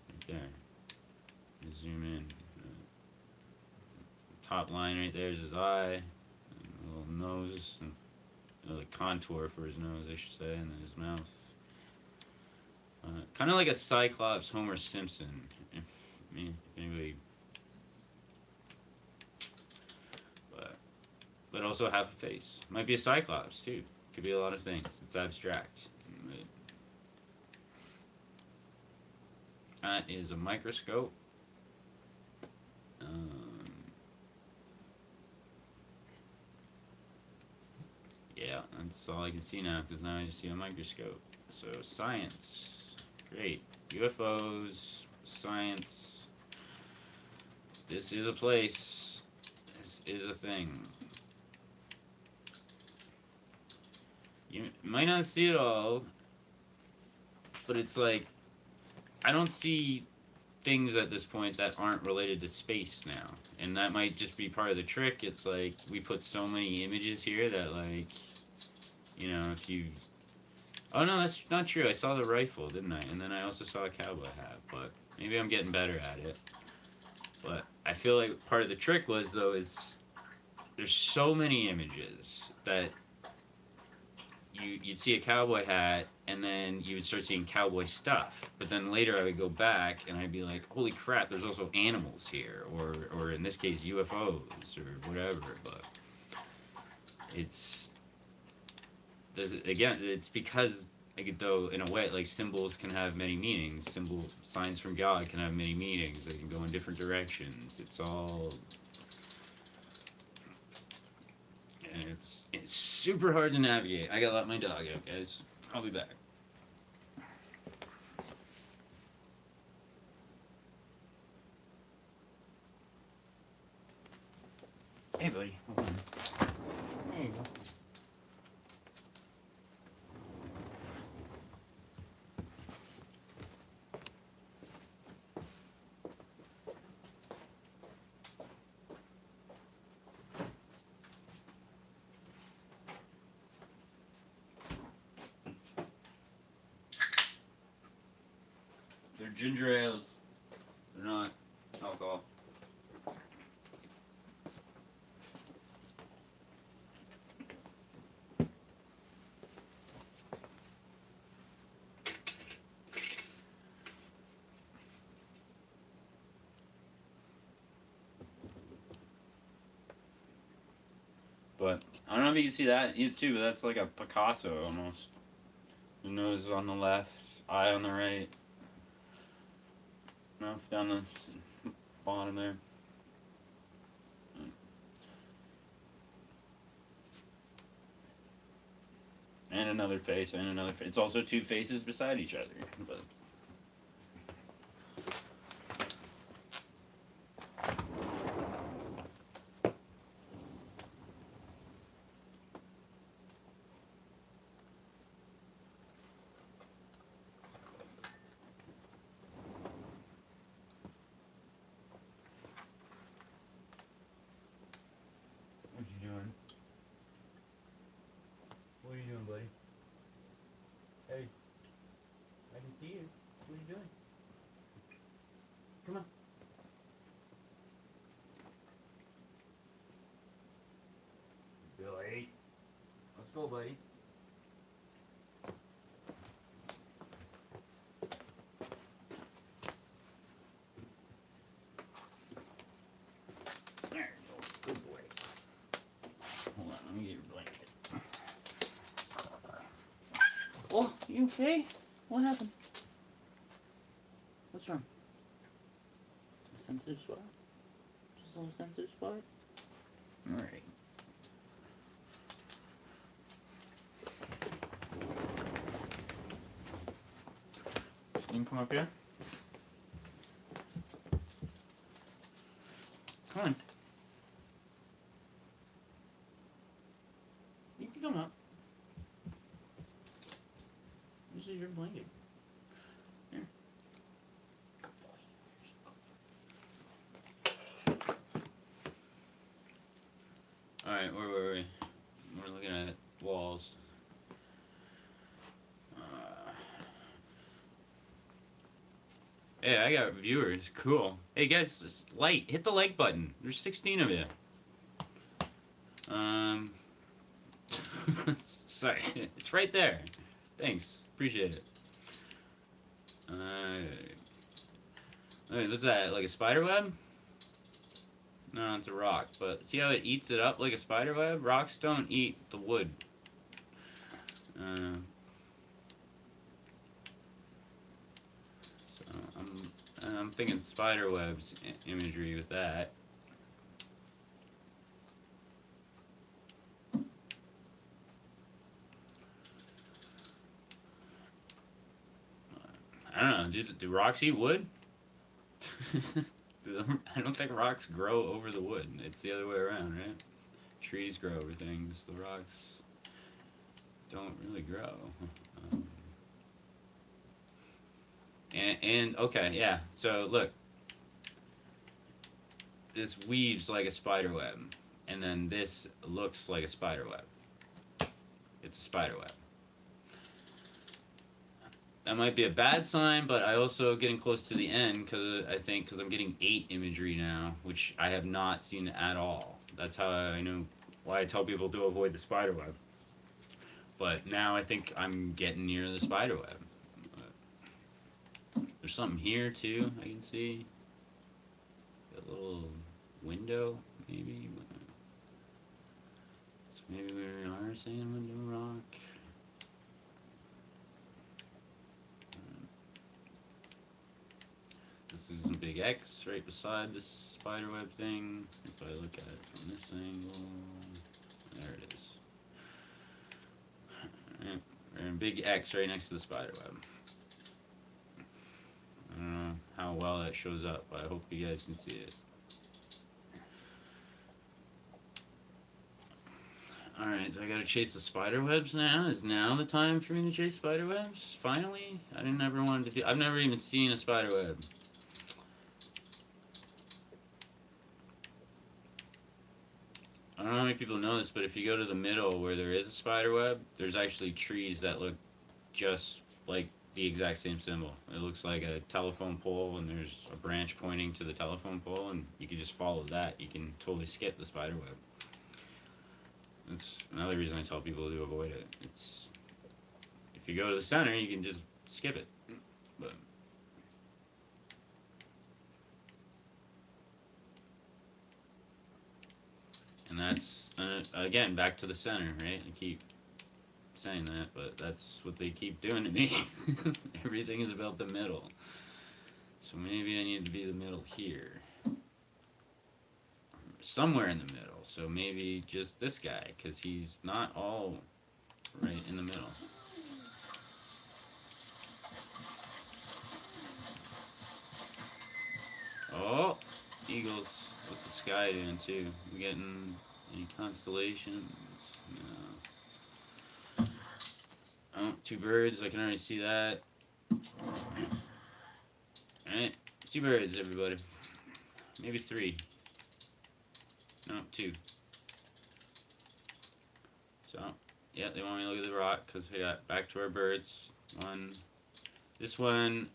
right there. Zoom in. Top line right there is his eye, and a little nose, and the contour for his nose, I should say, and then his mouth. Kind of like a Cyclops Homer Simpson, if anybody. But also half a face. Might be a Cyclops too. Could be a lot of things. It's abstract. That is a microscope. Yeah, that's all I can see now, because now I just see a microscope. So, science. Great. UFOs, science. This is a place. This is a thing. You might not see it all, but it's like, I don't see things at this point that aren't related to space now. And that might just be part of the trick. It's like, we put so many images here that, like, you know, if you... Oh, no, that's not true. I saw the rifle, didn't I? And then I also saw a cowboy hat, but maybe I'm getting better at it. But I feel like part of the trick was, though, is there's so many images that you'd see a cowboy hat, and then you would start seeing cowboy stuff. But then later I would go back, and I'd be like, holy crap, there's also animals here. Or in this case, UFOs, or whatever. But it's... Again, it's because, like, though, in a way, like, symbols can have many meanings. Signs from God can have many meanings. They can go in different directions. It's all... And it's super hard to navigate. I gotta let my dog out, guys. I'll be back. Hey, buddy. Hold on. There you go. They're ginger ales. They're not alcohol. But I don't know if you can see that too, but that's like a Picasso almost. The nose is on the left, eye on the right. Mouth down the bottom there. And another face, and another face. It's also two faces beside each other. But what you doing? What are you doing, buddy? Hey, I can see you. Go, buddy. There you go. Good boy. Hold on, let me get your blanket. Oh, you okay? What happened? What's wrong? A sensitive spot? Just a little sensitive spot? Alright. You can come up here. Come on. You can come up. This is your blanket. Here. Alright, where were we? We're looking at walls. Hey, I got viewers. Cool. Hey guys, hit the like button. There's 16 of you. Sorry, it's right there. Thanks, appreciate it. Wait, what's that? Like a spider web? No, it's a rock. But see how it eats it up like a spider web? Rocks don't eat the wood. I'm thinking spider webs imagery with that. I don't know. Do rocks eat wood? I don't think rocks grow over the wood. It's the other way around, right? Trees grow over things. The rocks don't really grow. And okay, yeah. So look, this weaves like a spider web, and then this looks like a spider web. It's a spider web. That might be a bad sign, but I also getting close to the end because I'm getting 8 imagery now, which I have not seen at all. That's how I know why I tell people to avoid the spider web. But now I think I'm getting near the spider web. There's something here too, I can see. A little window, maybe. So maybe we are saying window rock. This is a big X right beside this spiderweb thing. If I look at it from this angle, there it is. Alright, we're in a big X right next to the spiderweb. I don't know how well that shows up, but I hope you guys can see it. Alright, do I gotta chase the spiderwebs now? Is now the time for me to chase spiderwebs? Finally? I didn't ever want to do. I've never even seen a spiderweb. I don't know how many people know this, but if you go to the middle where there is a spider web, there's actually trees that look just like the exact same symbol. It looks like a telephone pole, and there's a branch pointing to the telephone pole, and you can just follow that. You can totally skip the spider web. That's another reason I tell people to avoid it. It's if you go to the center, you can just skip it. But and that's, again, back to the center, right? I keep saying that, but that's what they keep doing to me. Everything is about the middle. So maybe I need to be the middle here. Somewhere in the middle. So maybe just this guy, because he's not all right in the middle. Oh, eagles. What's the sky doing too? We getting any constellations? No. Oh, 2 birds. I can already see that. Alright, 2 birds, everybody. Maybe 3. No, 2. So, yeah, they want me to look at the rock because we got back to our birds. One. This one.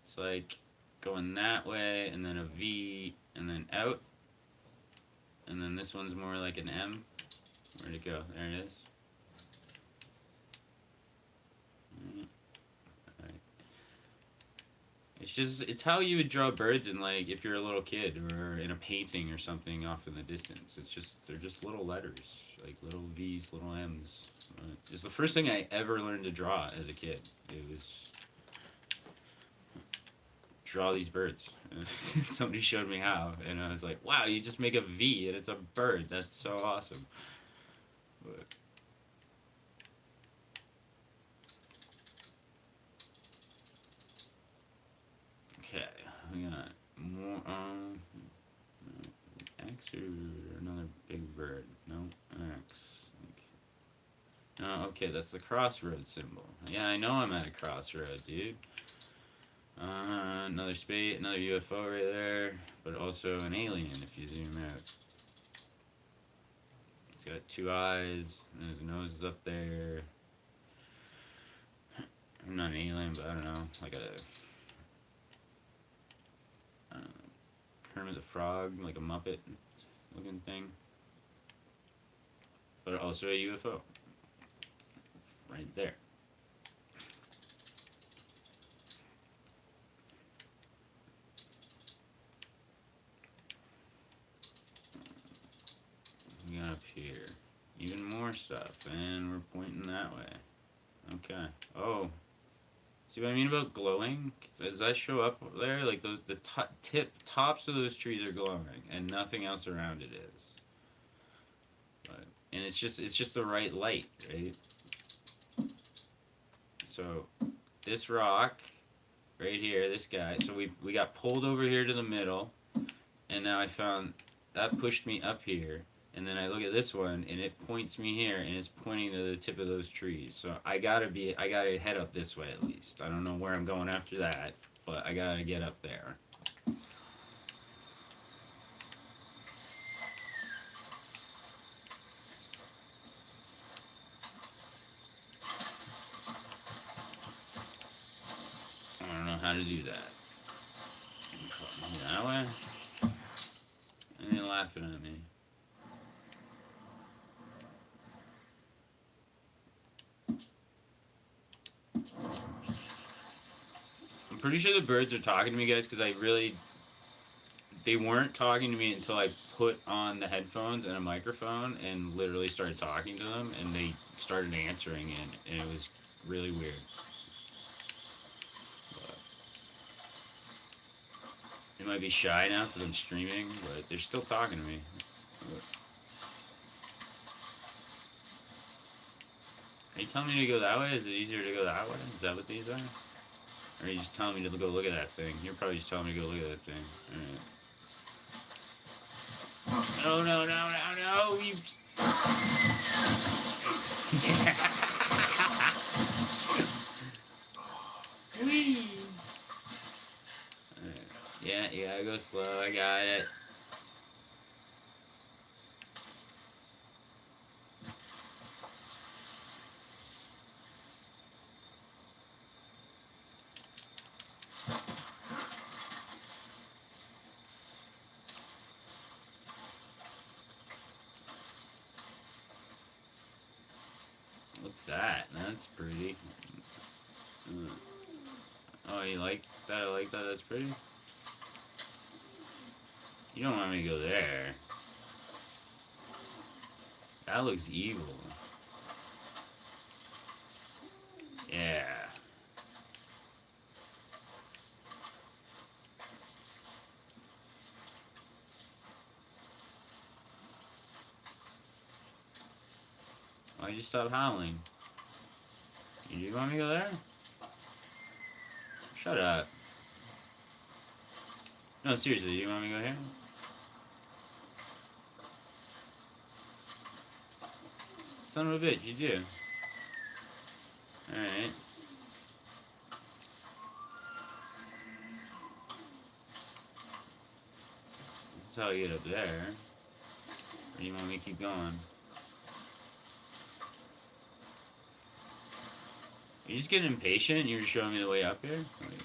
It's like going that way, and then a V, and then out. And then this one's more like an M. Where'd it go? There it is. Alright. It's how you would draw birds in, like, if you're a little kid or in a painting or something off in the distance. They're just little letters, like little V's, little M's. It's the first thing I ever learned to draw as a kid. It was draw these birds. Somebody showed me how, and I was like, wow, you just make a V and it's a bird. That's so awesome. But okay, we got more X or another big bird. No, X. Oh, okay, that's the crossroad symbol. Yeah, I know I'm at a crossroad, dude. Another space, another UFO right there, but also an alien if you zoom out. It's got 2 eyes, and his nose is up there. I'm not an alien, but I don't know, like a Kermit the Frog, like a Muppet looking thing. But also a UFO. Right there. We got up here. Even more stuff, and we're pointing that way. Okay. Oh. See what I mean about glowing? Does that show up there? Like the tops of those trees are glowing, and nothing else around it is. And it's just the right light, right? So this rock right here, this guy. So we got pulled over here to the middle, and now I found that pushed me up here. And then I look at this one, and it points me here, and it's pointing to the tip of those trees. So I gotta head up this way at least. I don't know where I'm going after that, but I gotta get up there. I don't know how to do that. That way? And they're laughing at me. I'm pretty sure the birds are talking to me, guys, because they weren't talking to me until I put on the headphones and a microphone and literally started talking to them, and they started answering, and it was really weird. But they might be shy now because I'm streaming, but they're still talking to me. Are you telling me to go that way? Is it easier to go that way? Is that what these are? Or are you just telling me to go look at that thing? You're probably just telling me to go look at that thing. Alright. No, no, no, no, no! You... Yeah, you gotta go slow. I got it. What's that? That's pretty. Oh, you like that? I like that. That's pretty. You don't want me to go there. That looks evil. Yeah. Why'd you stop howling? You want me to go there? Shut up. No, seriously, you want me to go here? Son of a bitch, you do. Alright. This is how I get up there. Or do you want me to keep going? Are you just getting impatient and you're just showing me the way up here? Wait.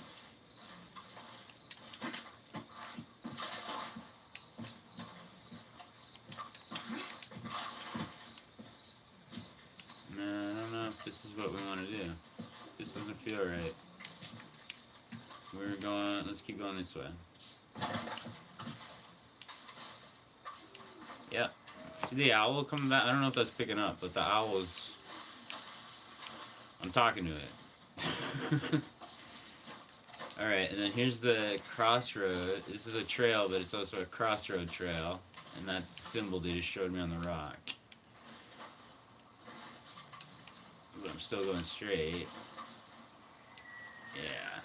let's keep going this way. Yeah. See the owl coming back? I don't know if that's picking up, but the owl's... I'm talking to it. Alright, and then here's the crossroad. This is a trail, but it's also a crossroad trail. And that's the symbol they just showed me on the rock. But I'm still going straight. Yeah.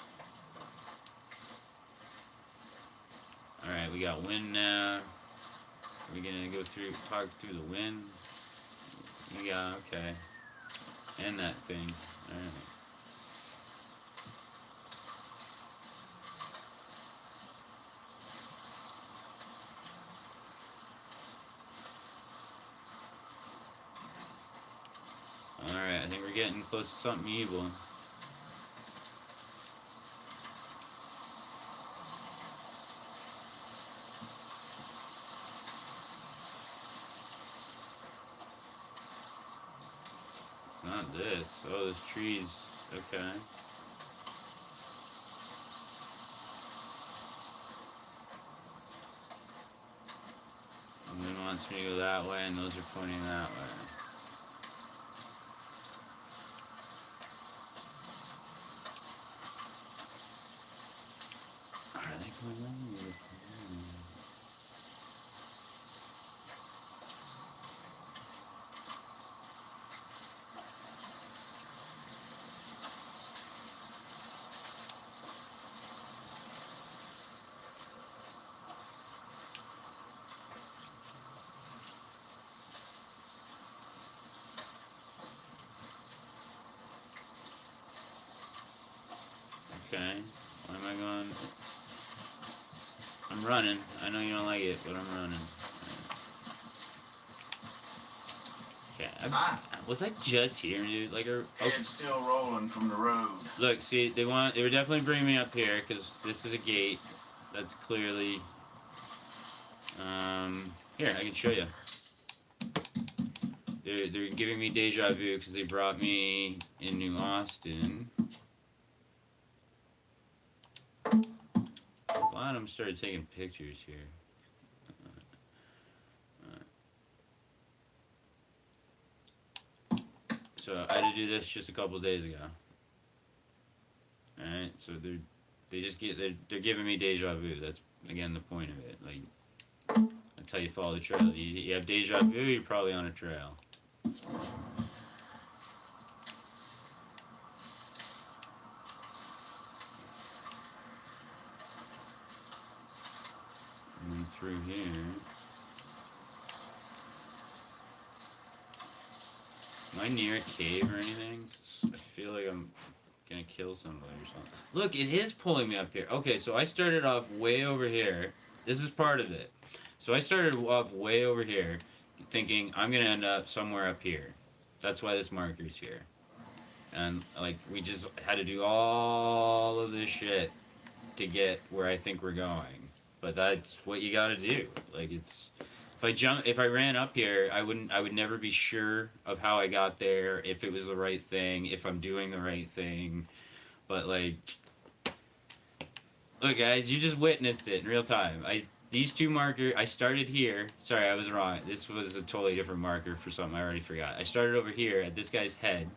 Alright, we got wind now. We're gonna go through, talk through the wind. Yeah, okay. And that thing. Alright. Alright, I think we're getting close to something evil. It's not this. Oh, those trees. Okay. And then wants me to go that way, and those are pointing that way. Are they going on? Okay. Why am I going? I'm running. I know you don't like it, but I'm running. Okay. Was I just here, dude? Like, okay. Head's still rolling from the road. Look, see, they were definitely bringing me up here because this is a gate. That's clearly. Here, I can show you. They're giving me deja vu because they brought me in New Austin. Glad I'm started taking pictures here. So I had to do this just a couple of days ago. All right, so they're giving me deja vu. That's again the point of it. Like that's how you follow the trail. You have deja vu, you're probably on a trail. And through here. Am I near a cave or anything? 'Cause I feel like I'm gonna kill somebody or something. Look, it is pulling me up here. Okay, so I started off way over here. This is part of it. So I started off way over here, thinking I'm gonna end up somewhere up here. That's why this marker's here. And like we just had to do all of this shit to get where I think we're going. But that's what you gotta do. Like it's if I ran up here, I would never be sure of how I got there, if it was the right thing, if I'm doing the right thing. But like, look guys, you just witnessed it in real time. These two markers, I started here. Sorry, I was wrong. This was a totally different marker for something I already forgot. I started over here at this guy's head,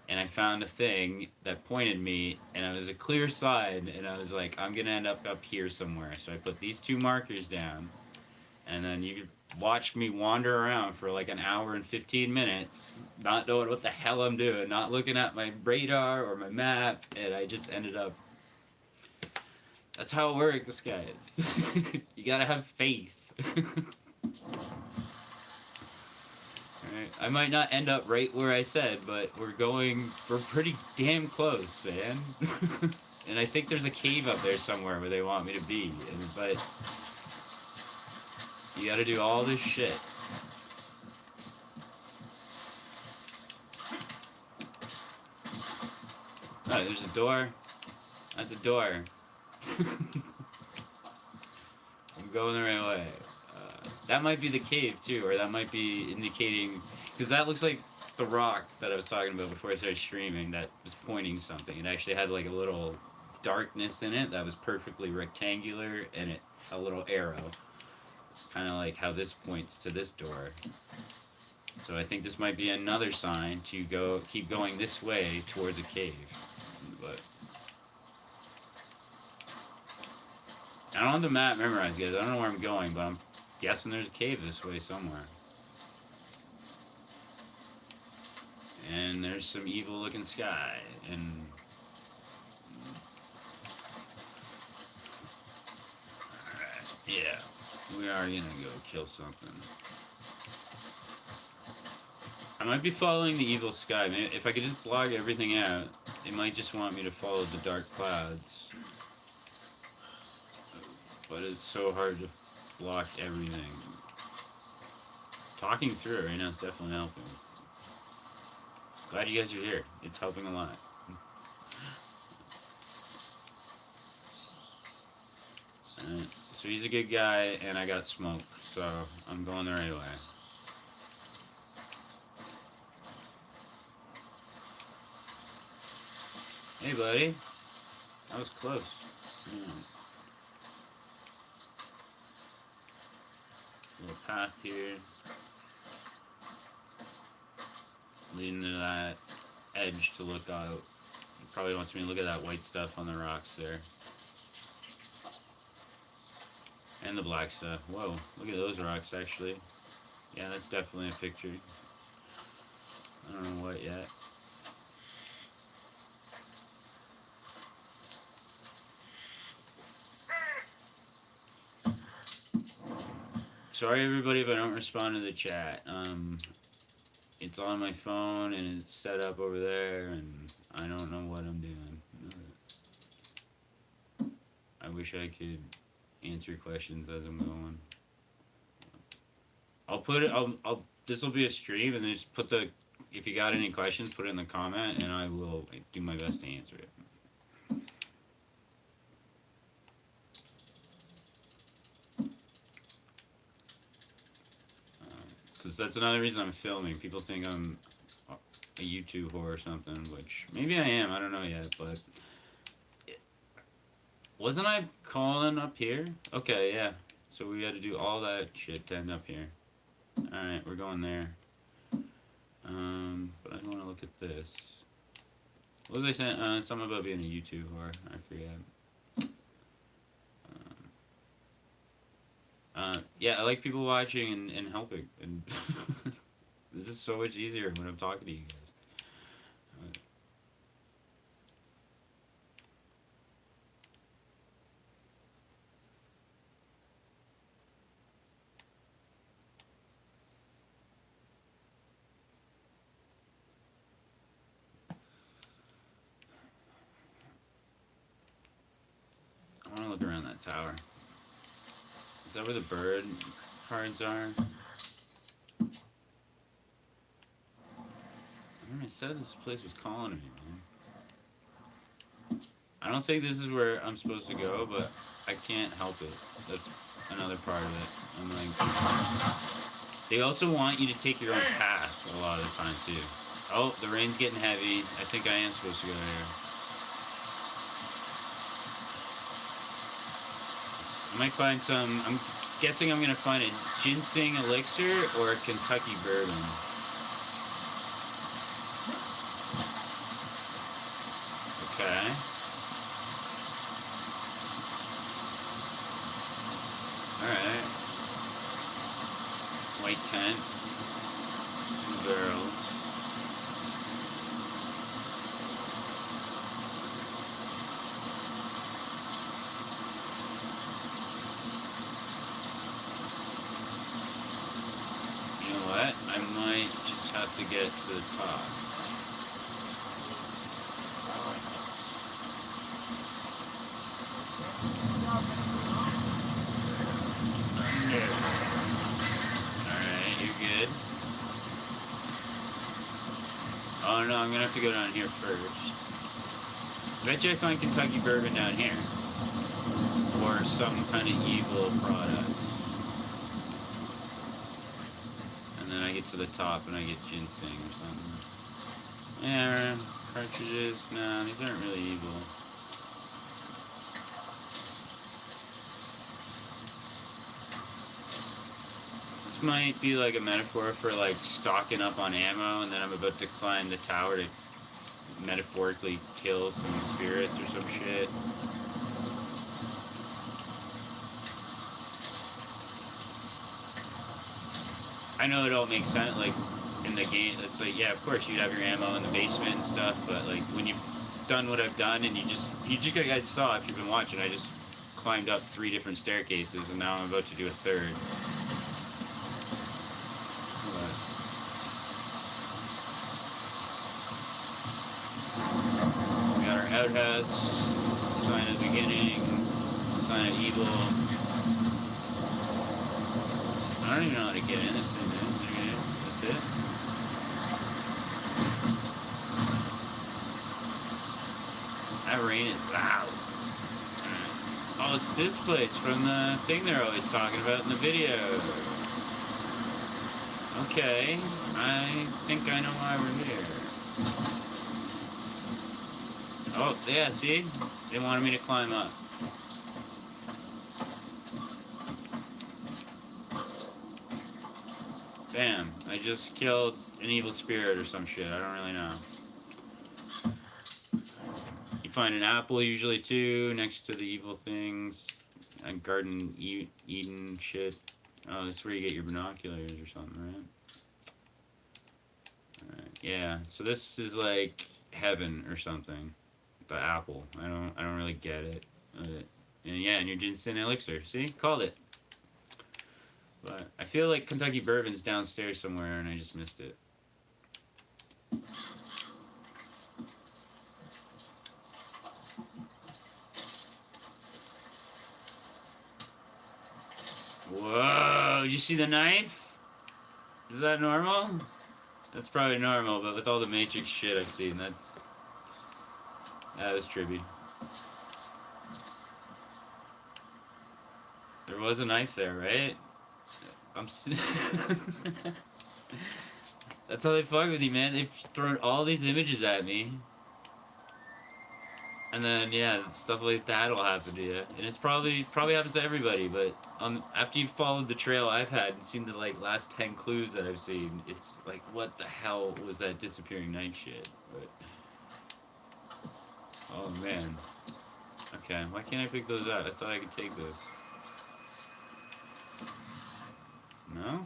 and I found a thing that pointed me, and it was a clear slide, and I was like, I'm gonna end up here somewhere. So I put these two markers down, and then you could watch me wander around for like an hour and 15 minutes, not knowing what the hell I'm doing, not looking at my radar or my map, and I just ended up. That's how it works, guys. You gotta have faith. Alright, I might not end up right where I said, but we're pretty damn close, man. And I think there's a cave up there somewhere where they want me to be, but you gotta do all this shit. Oh, there's a door. That's a door. I'm going the right way. That might be the cave too, or that might be indicating, because that looks like the rock that I was talking about before I started streaming that was pointing something. It actually had like a little darkness in it that was perfectly rectangular, and it a little arrow, kind of like how this points to this door. So I think this might be another sign to keep going this way towards a cave. But I don't have the map memorized, guys. I don't know where I'm going, but I'm guessing there's a cave this way somewhere. And there's some evil looking sky, and alright, yeah, we are gonna go kill something. I might be following the evil sky. Maybe if I could just block everything out, it might just want me to follow the dark clouds. But it's so hard to block everything. Talking through it right now is definitely helping. Glad you guys are here. It's helping a lot. So he's a good guy, and I got smoked, so I'm going the right way. Hey, buddy. That was close. Little path here. Leading to that edge to look out. He probably wants me to look at that white stuff on the rocks there. And the black stuff. Whoa, look at those rocks actually. Yeah, that's definitely a picture. I don't know what yet. Sorry everybody if I don't respond to the chat. It's on my phone and it's set up over there and I don't know what I'm doing. I wish I could answer questions as I'm going. This will be a stream, and then just put if you got any questions, put it in the comment and I will do my best to answer it. Because that's another reason I'm filming. People think I'm a YouTube whore or something, which maybe I am. I don't know yet, but wasn't I calling up here? Okay, yeah. So we had to do all that shit to end up here. All right, we're going there. But I don't want to look at this. What was I saying? Something about being a YouTube whore. I forget. Yeah, I like people watching and helping, and this is so much easier when I'm talking to you guys. I want to look around that tower. Is that where the bird cards are? I remember I said this place was calling me, man. I don't think this is where I'm supposed to go, but I can't help it. That's another part of it. I'm like, they also want you to take your own path a lot of the time too. Oh, the rain's getting heavy. I think I am supposed to go there. I might find some, I'm guessing I'm going to find a ginseng elixir or a Kentucky bourbon. Okay. Alright. White tent. Some barrels. I might just have to get to the top. Alright, you're good. Oh no, I'm gonna have to go down here first. Bet you I find Kentucky bourbon down here. Or some kind of evil product. And then I get to the top and I get ginseng or something. Yeah, cartridges. Nah, these aren't really evil. This might be like a metaphor for like stocking up on ammo, and then I'm about to climb the tower to metaphorically kill some spirits or some shit. I know it all makes sense, like, in the game, it's like, yeah, of course you'd have your ammo in the basement and stuff, but like, when you've done what I've done, and you guys saw, if you've been watching, I just climbed up 3 different staircases, and now I'm about to do a 3rd. We got our outhouse, sign of beginning, sign of evil. I don't even know how to get in this thing, man. That's it. That rain is loud. Oh, it's this place from the thing they're always talking about in the video. Okay, I think I know why we're here. Oh, yeah, see? They wanted me to climb up. Bam, I just killed an evil spirit or some shit, I don't really know. You find an apple usually too, next to the evil things. And Garden Eden shit. Oh, this is where you get your binoculars or something, right? Alright, yeah, so this is like heaven or something. The apple. I don't really get it. And yeah, and your ginseng elixir. See? Called it. But I feel like Kentucky Bourbon's downstairs somewhere and I just missed it. Whoa, did you see the knife? Is that normal? That's probably normal, but with all the Matrix shit I've seen, that was trippy. There was a knife there, right? That's how they fuck with you, man. They've thrown all these images at me. And then, yeah, stuff like that will happen to you. And it's probably happens to everybody, but after you've followed the trail I've had and seen the, like, last 10 clues that I've seen, it's like, what the hell was that disappearing knife shit? But, oh, man. Okay, why can't I pick those up? I thought I could take those. No?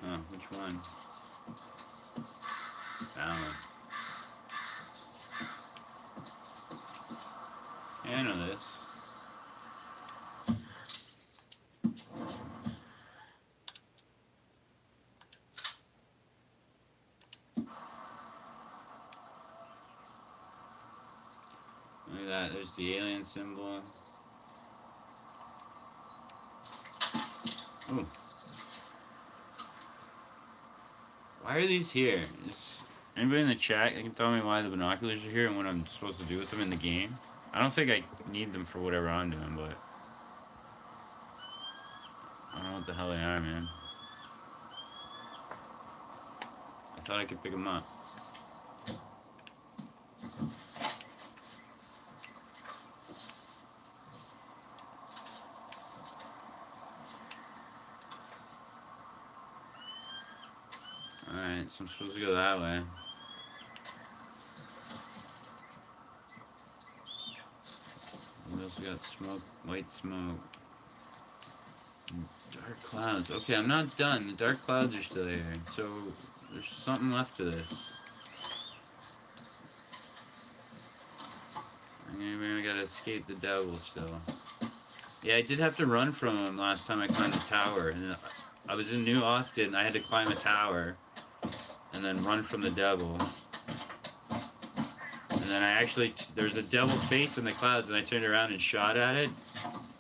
Oh, which one? That one. Yeah, I know this. Look at that, there's the alien symbol. Ooh. Why are these here? Is anybody in the chat that can tell me why the binoculars are here and what I'm supposed to do with them in the game? I don't think I need them for whatever I'm doing, but I don't know what the hell they are, man. I thought I could pick them up. Alright, so I'm supposed to go that way. What else we got? Smoke, white smoke. Dark clouds. Okay, I'm not done. The dark clouds are still here. So, there's something left to this. I gotta escape the devil still. Yeah, I did have to run from him last time I climbed the tower. And I was in New Austin. I had to climb a tower. And then run from the devil. And then I actually, there's a devil face in the clouds, and I turned around and shot at it,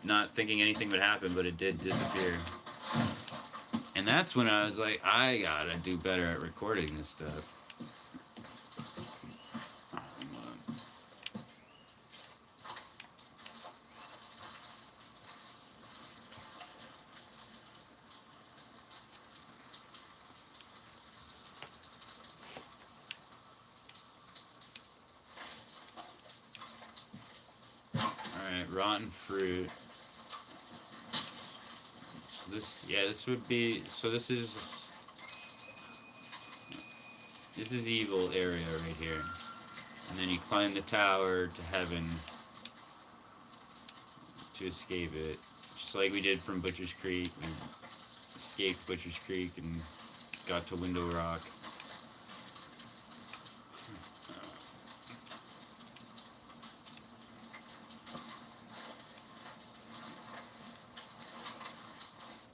not thinking anything would happen, but it did disappear. And that's when I was like, I gotta do better at recording this stuff. rotten fruit. So this, yeah, this would be, so this is evil area right here. And then you climb the tower to heaven to escape it. Just like we did from Butcher's Creek. We escaped Butcher's Creek and got to Window Rock.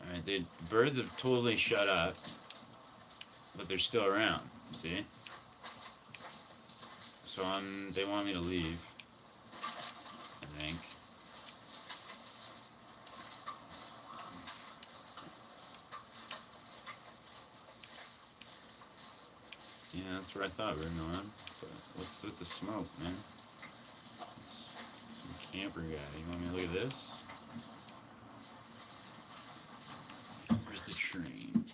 Alright, the birds have totally shut up, but they're still around, see? So they want me to leave, I think. Yeah, that's where I thought we were going. But what's with the smoke, man? It's some camper guy. You want me to look at this? Where's the train?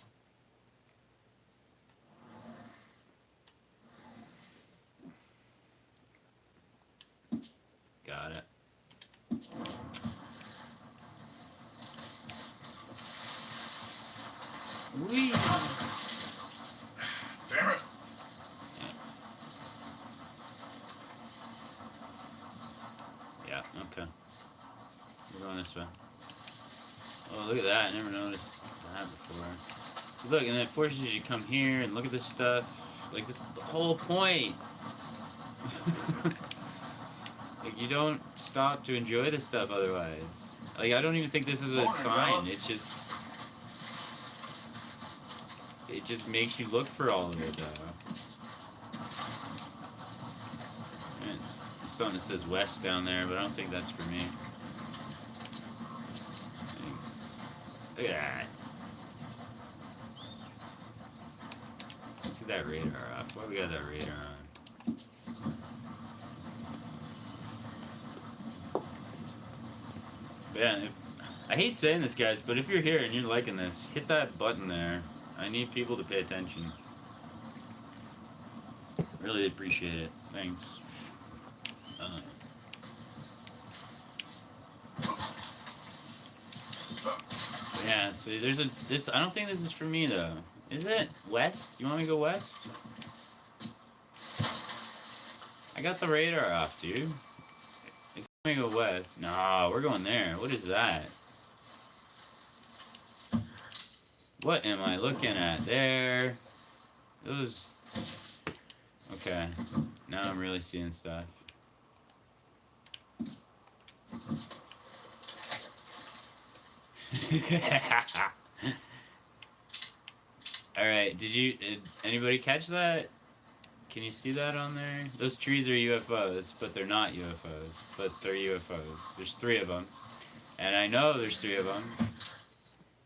Got it. Whee! Damn it. Yeah, okay. We're going this way. Oh, look at that. I never noticed that before. So look, and then it forces you to come here and look at this stuff. Like, this is the whole point. Like, you don't stop to enjoy this stuff otherwise. Like, I don't even think this is a Morning, sign. fellas. It just makes you look for all of it, though. And there's something that says west down there, but I don't think that's for me. Look at that. Let's get that radar off. Why we got that radar on? Man, I hate saying this, guys, but if you're here and you're liking this, hit that button there. I need people to pay attention. Really appreciate it. Thanks. Yeah, so there's this. I don't think this is for me though. Is it west? You want me to go west? I got the radar off, dude. If you want me to go west, no, we're going there. What is that? What am I looking at there? Those. Okay, now I'm really seeing stuff. Alright, did anybody catch that? Can you see that on there? Those trees are UFOs, but they're not UFOs, but they're UFOs. There's 3 of them. And I know there's 3 of them,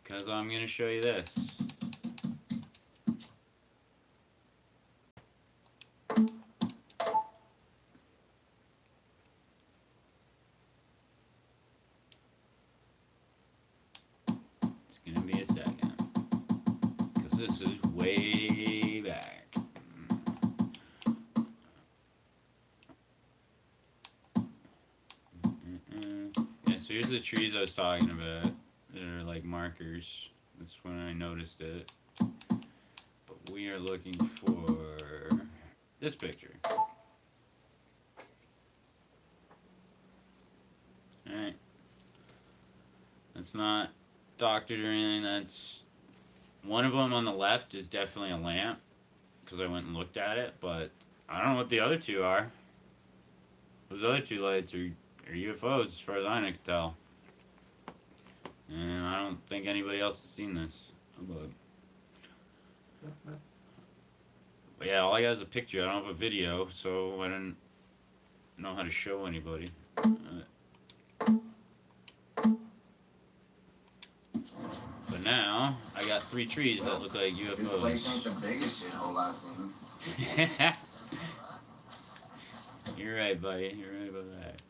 because I'm going to show you this. It's going to be a second, because this is way back. Yeah, so here's the trees I was talking about. They're like markers. That's when I noticed it. But we are looking for this picture. Alright. That's not doctored or anything. That's one of them on the left is definitely a lamp, because I went and looked at it, but I don't know what the other 2 are. Those other 2 lights are UFOs as far as I can tell. And I don't think anybody else has seen this. But yeah, all I got is a picture. I don't have a video, so I didn't know how to show anybody. But now, I got 3 trees that look like UFOs. This place ain't the biggest shithole I've seen. You're right, buddy. You're right about that.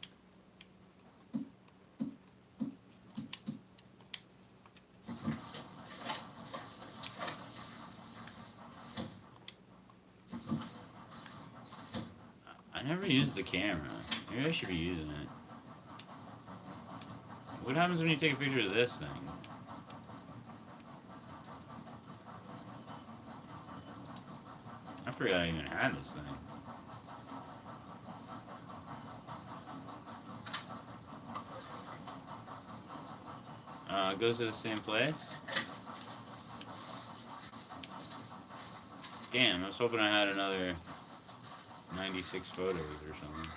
I never used the camera. Maybe I should be using it. What happens when you take a picture of this thing? I forgot I even had this thing. It goes to the same place? Damn, I was hoping I had another 96 photos or something.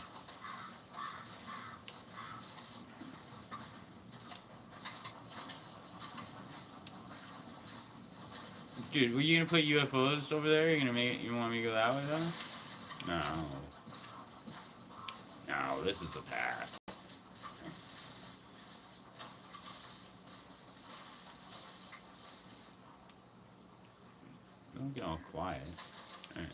Dude, were you gonna put UFOs over there? You want me to go that way though? No. No, this is the path. Don't get all quiet. Alright.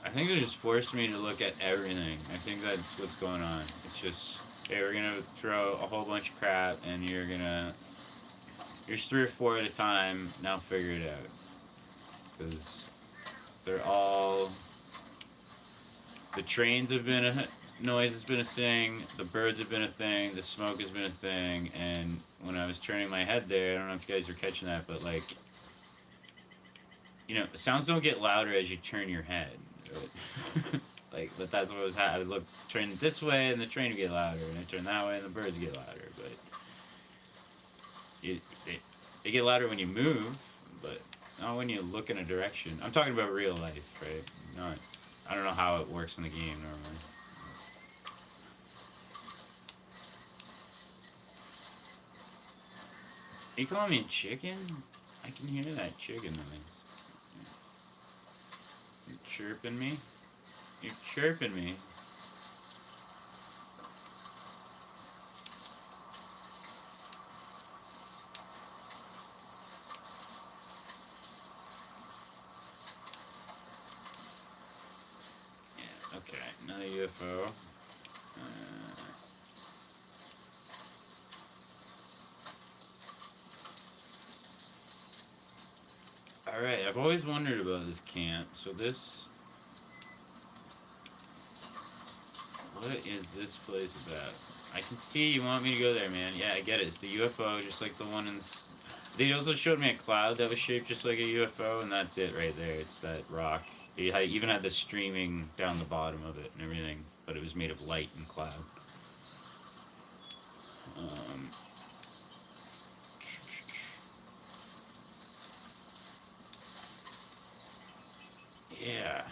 I think they just forced me to look at everything. I think that's what's going on. It's just, hey, we're gonna throw a whole bunch of crap, and here's 3 or 4 at a time. Now figure it out, because they're all. The trains have been a noise has been a thing. The birds have been a thing. The smoke has been a thing. And when I was turning my head there, I don't know if you guys are catching that, but like. You know, sounds don't get louder as you turn your head. Right? but that's what was happening. I turn this way and the train would get louder, and I turn that way and the birds get louder. But they get louder when you move, but not when you look in a direction. I'm talking about real life, right? Not. I don't know how it works in the game normally. Are you calling me a chicken? I can hear that chicken noise. You're chirping me? You're chirping me. Yeah, okay. Another UFO. Alright, I've always wondered about this camp. So this... What is this place about? I can see you want me to go there, man. Yeah, I get it. It's the UFO, just like the one in... They also showed me a cloud that was shaped just like a UFO, and that's it right there. It's that rock. It even had the streaming down the bottom of it and everything, but it was made of light and cloud. Yeah.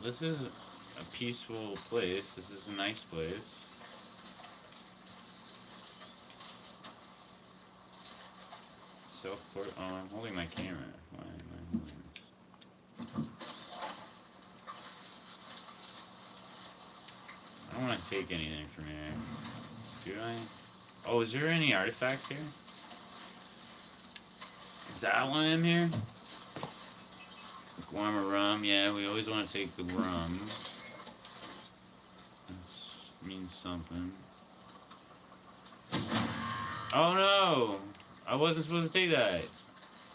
This is a peaceful place. This is a nice place. Self-port. Oh, I'm holding my camera. Why am I holding this? I don't want to take anything from here. Do I? Oh, is there any artifacts here? Is that why I'm here? Guarma rum, yeah, we always want to take the rum. That means something. Oh no! I wasn't supposed to take that.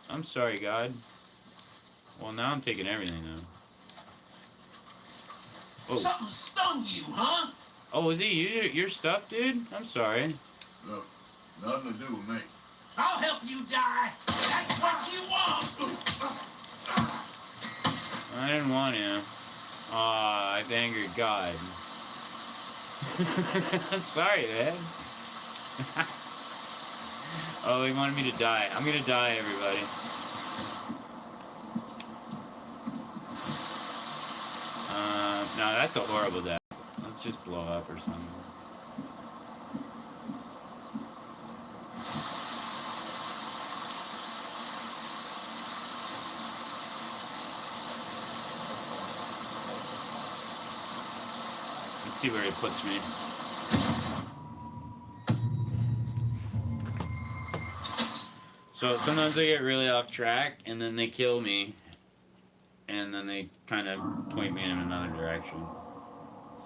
I'm sorry, God. Well, now I'm taking everything now. Oh. Something stung you, huh? Oh, is it your stuff, dude? I'm sorry. Look, nothing to do with me. I'll help you die. That's what you want. I didn't want to. Aw, I've angered God. I'm sorry, man. Oh, he wanted me to die. I'm gonna die, everybody. No, that's a horrible death. Let's just blow up or something. Let's see where it puts me. So sometimes I get really off track, and then they kill me, and then they kind of point me in another direction.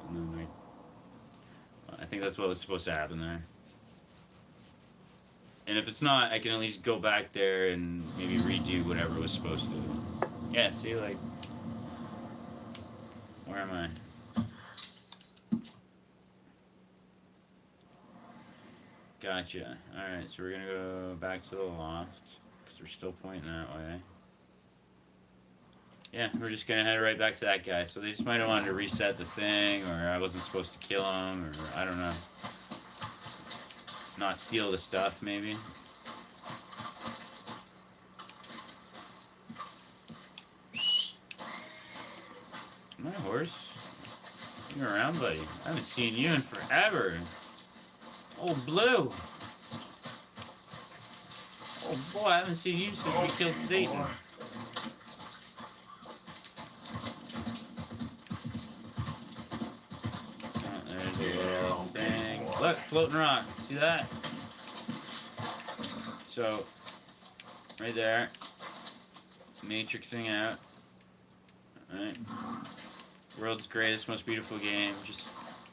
And then I think that's what was supposed to happen there. And if it's not, I can at least go back there and maybe redo whatever was supposed to. Yeah, see, like, where am I? Gotcha. Alright, so we're gonna go back to the loft, because we're still pointing that way. Yeah, we're just gonna head right back to that guy. So they just might have wanted to reset the thing, or I wasn't supposed to kill him, or I don't know. Not steal the stuff, maybe. My horse? You're around, buddy. I haven't seen you in forever. Oh, Blue. Oh, boy, I haven't seen you since we killed Satan. Boy. Oh, there's a little thing. Look, floating rock. See that? So, right there. Matrixing out. Alright. World's greatest, most beautiful game. Just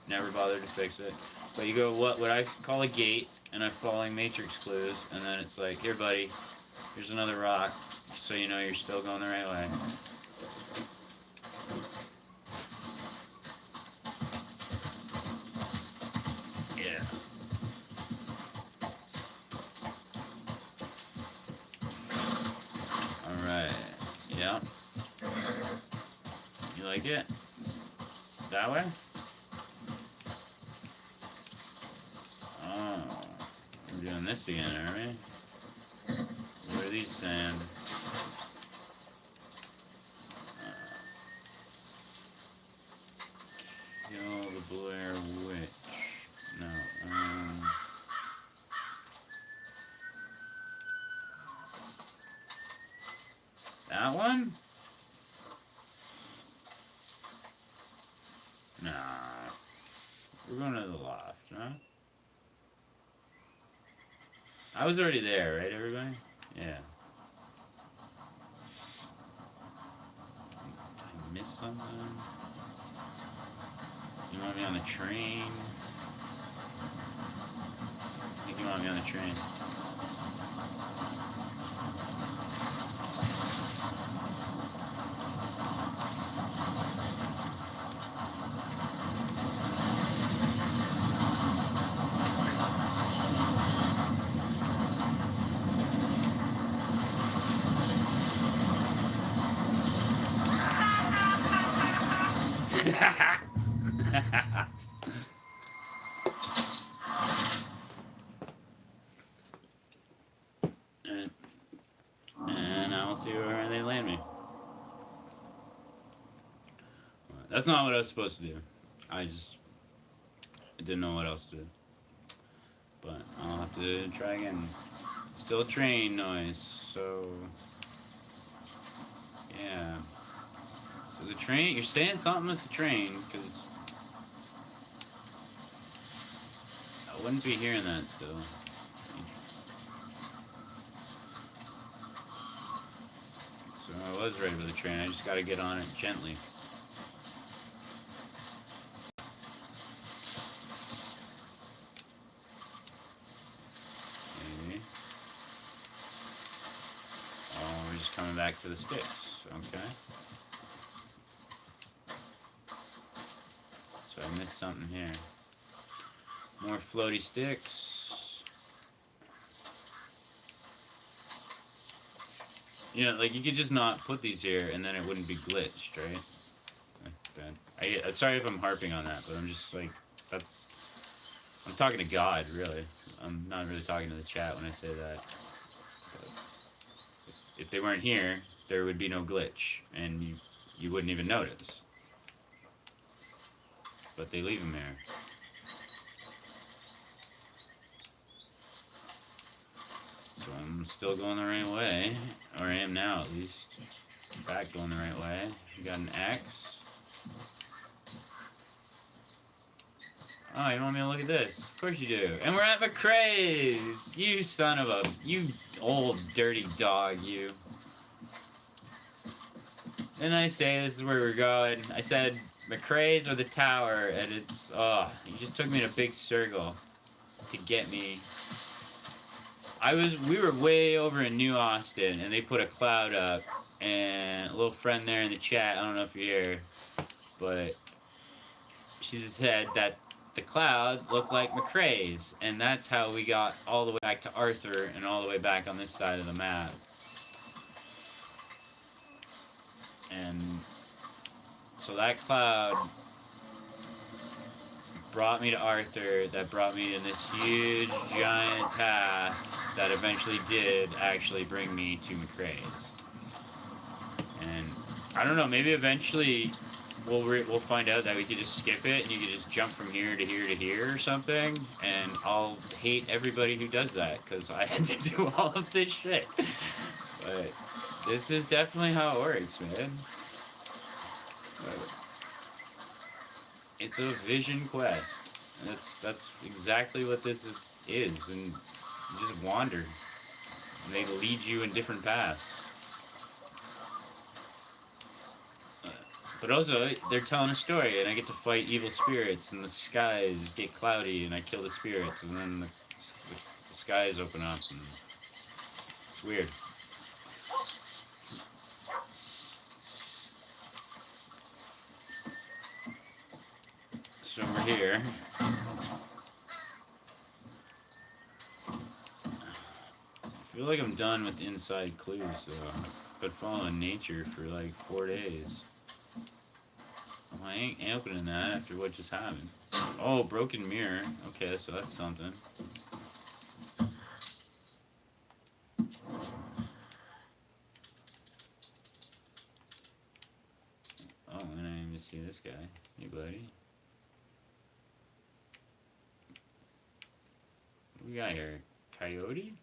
never bothered to fix it. But you go what I call a gate, and I'm following matrix clues, and then it's like, here, buddy, here's another rock, so you know you're still going the right way. Yeah. Alright. Yeah. You like it? That way? Oh. We're doing this again, aren't we? What are these saying? Kill the Blair Witch. No. That one? Nah. We're going to the loft, huh? I was already there, right, everybody? Yeah. Did I miss something? You want me on the train? I think you want me on the train. And I'll see where they land me. That's not what I was supposed to do. I didn't know what else to do. But I'll have to try again. Still train noise, so yeah. So the train, you're saying something with the train, because I wouldn't be hearing that still. So I was ready for the train, I just gotta get on it gently. Maybe. Oh, we're just coming back to the sticks, okay. So I missed something here. More floaty sticks. You know, like you could just not put these here and then it wouldn't be glitched, right? Like that. Sorry if I'm harping on that, but I'm just like, I'm talking to God, really. I'm not really talking to the chat when I say that. But if they weren't here, there would be no glitch, and you wouldn't even notice. But they leave them there. So I'm still going the right way, or I am now at least. Back going the right way. We got an X. Oh, you want me to look at this? Of course you do. And we're at McCrae's! You son of a... You old dirty dog, you. Didn't I say this is where we're going? I said McCrae's or the tower, and it's... Oh, you just took me in a big circle to get me. We were way over in New Austin, and they put a cloud up, and a little friend there in the chat, I don't know if you're here, but she just said that the clouds look like McCrae's, and that's how we got all the way back to Arthur and all the way back on this side of the map. And so that cloud brought me to Arthur, that brought me in this huge giant path that eventually did actually bring me to McCrae's. And I don't know, maybe eventually we'll find out that we could just skip it and you could just jump from here to here to here or something, and I'll hate everybody who does that because I had to do all of this shit. But this is definitely how it works, man. But it's a vision quest. That's exactly what this is, and you just wander, and they lead you in different paths. But also, they're telling a story, and I get to fight evil spirits, and the skies get cloudy, and I kill the spirits, and then the skies open up, and it's weird. So we're here. I feel like I'm done with inside clues, though. Been following nature for like 4 days. Well, I ain't opening that after what just happened. Oh, broken mirror. Okay, so that's something. Oh, and I didn't even see this guy. Hey, buddy. What we got here? Coyote?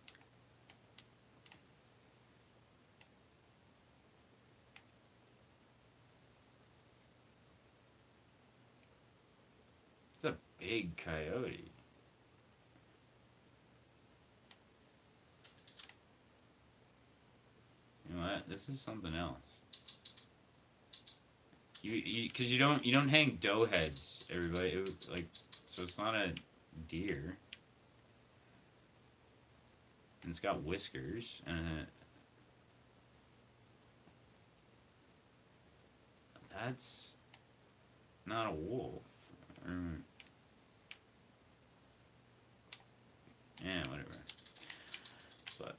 It's a big coyote. You know what? This is something else. Because you don't hang doe heads, everybody. So it's not a deer. And it's got whiskers, and that's not a wolf. Yeah, whatever. But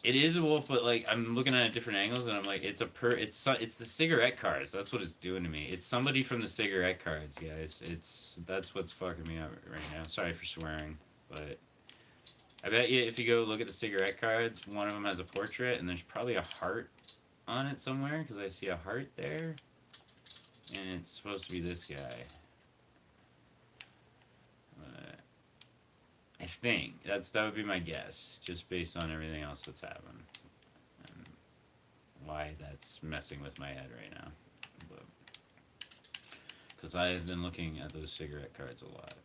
it is a wolf, but like I'm looking at it at different angles, and I'm like, it's the cigarette cards. That's what it's doing to me. It's somebody from the cigarette cards, guys. That's what's fucking me up right now. Sorry for swearing, but I bet you if you go look at the cigarette cards, one of them has a portrait, and there's probably a heart on it somewhere, because I see a heart there, and it's supposed to be this guy. I think that would be my guess, just based on everything else that's happened, and why that's messing with my head right now. But because I've been looking at those cigarette cards a lot.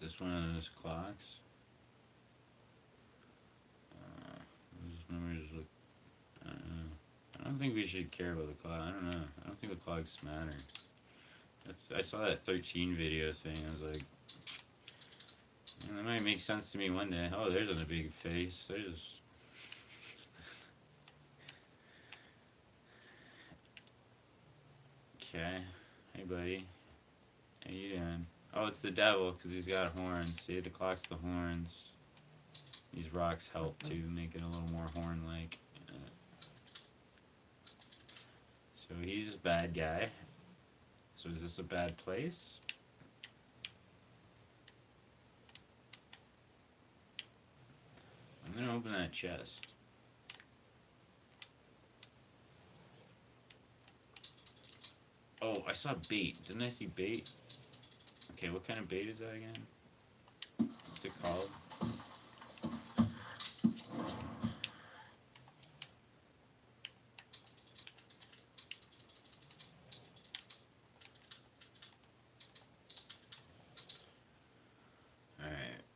Is this one of those clocks? Those numbers look... I don't know. I don't think we should care about the clock. I don't know. I don't think the clocks matter. I saw that 13 video thing. I was like... that might make sense to me one day. Oh, there's a big face. There's... Okay. Hey, buddy. How you doing? Oh, it's the devil, because he's got horns. See, the clock's the horns. These rocks help to make it a little more horn-like. So he's a bad guy. So is this a bad place? I'm gonna open that chest. Oh, I saw bait. Didn't I see bait? Okay, what kind of bait is that again? What's it called?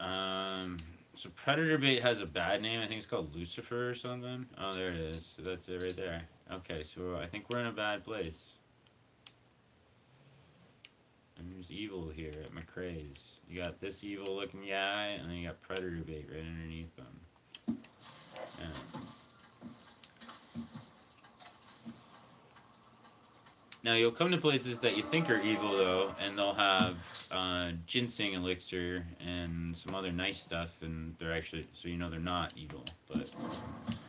Alright, so predator bait has a bad name. I think it's called Lucifer or something. Oh, there it is. So that's it right there. Okay, so I think we're in a bad place. And there's evil here at McCrae's. You got this evil looking guy, and then you got predator bait right underneath them. Yeah. Now you'll come to places that you think are evil though, and they'll have ginseng elixir and some other nice stuff, and they're actually, so you know they're not evil. But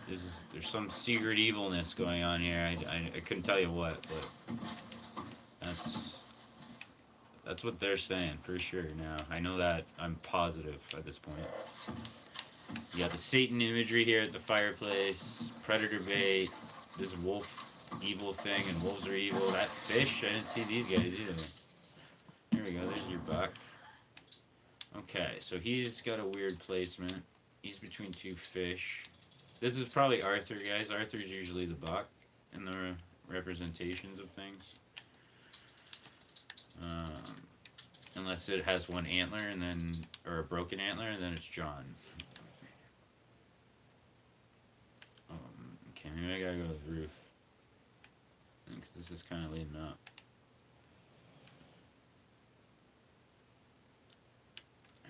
there's some secret evilness going on here. I couldn't tell you what, but that's what they're saying for sure. Now I know that, I'm positive at this point. You got the Satan imagery here at the fireplace, predator bait, this wolf evil thing, and wolves are evil. That fish, I didn't see these guys either. Here we go, there's your buck. Okay, so he's got a weird placement. He's between two fish. This is probably Arthur, guys. Arthur's usually the buck in the representations of things. Unless it has one antler and then, or a broken antler, and then it's John. Okay, maybe I gotta go to the roof. Because this is kind of leading up.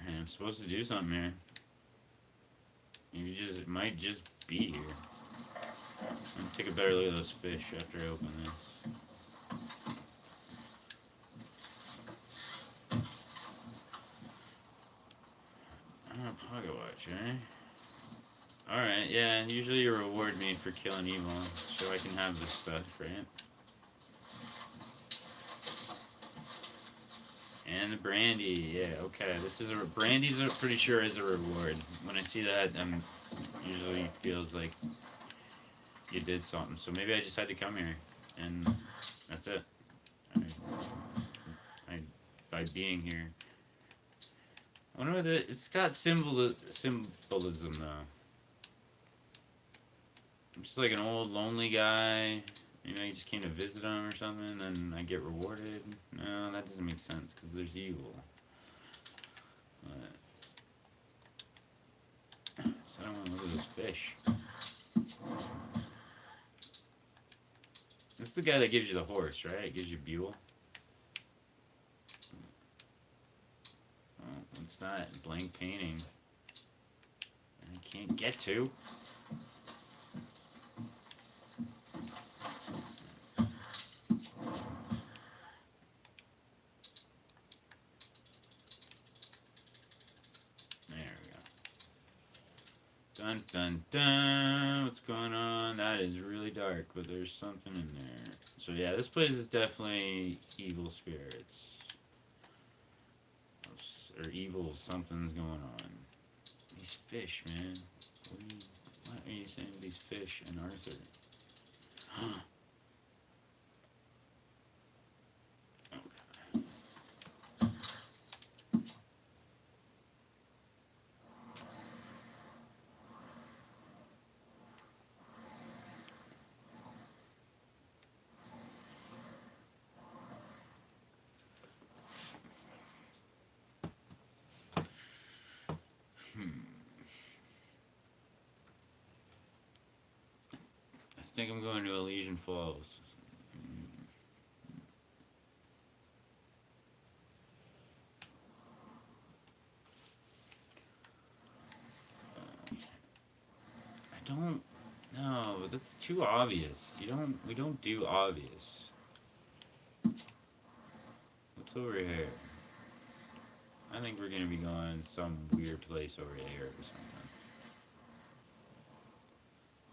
And I'm supposed to do something here. Maybe it might just be here. I'm gonna take a better look at those fish after I open this. Pocket watch, eh? Alright, yeah, usually you reward me for killing evil, so I can have this stuff, right? And the brandy, yeah, okay. This is brandy's pretty sure is a reward. When I see that, usually feels like you did something. So maybe I just had to come here, and that's it. By being here. I wonder what it's got symbolism though. I'm just like an old lonely guy. Maybe I just came to visit him or something, and I get rewarded. No, that doesn't make sense because there's evil. So I don't want to look at this fish. This is the guy that gives you the horse, right? It gives you Buell. Oh, what's that? Blank painting. I can't get to. Dun dun dun, what's going on? That is really dark, but there's something in there. So yeah, this place is definitely evil spirits. Or evil something's going on. These fish, man. What are you saying to these fish and Arthur? I think I'm going to Elysian Falls. I don't know, that's too obvious. We don't do obvious. What's over here? I think we're gonna be going some weird place over here or something.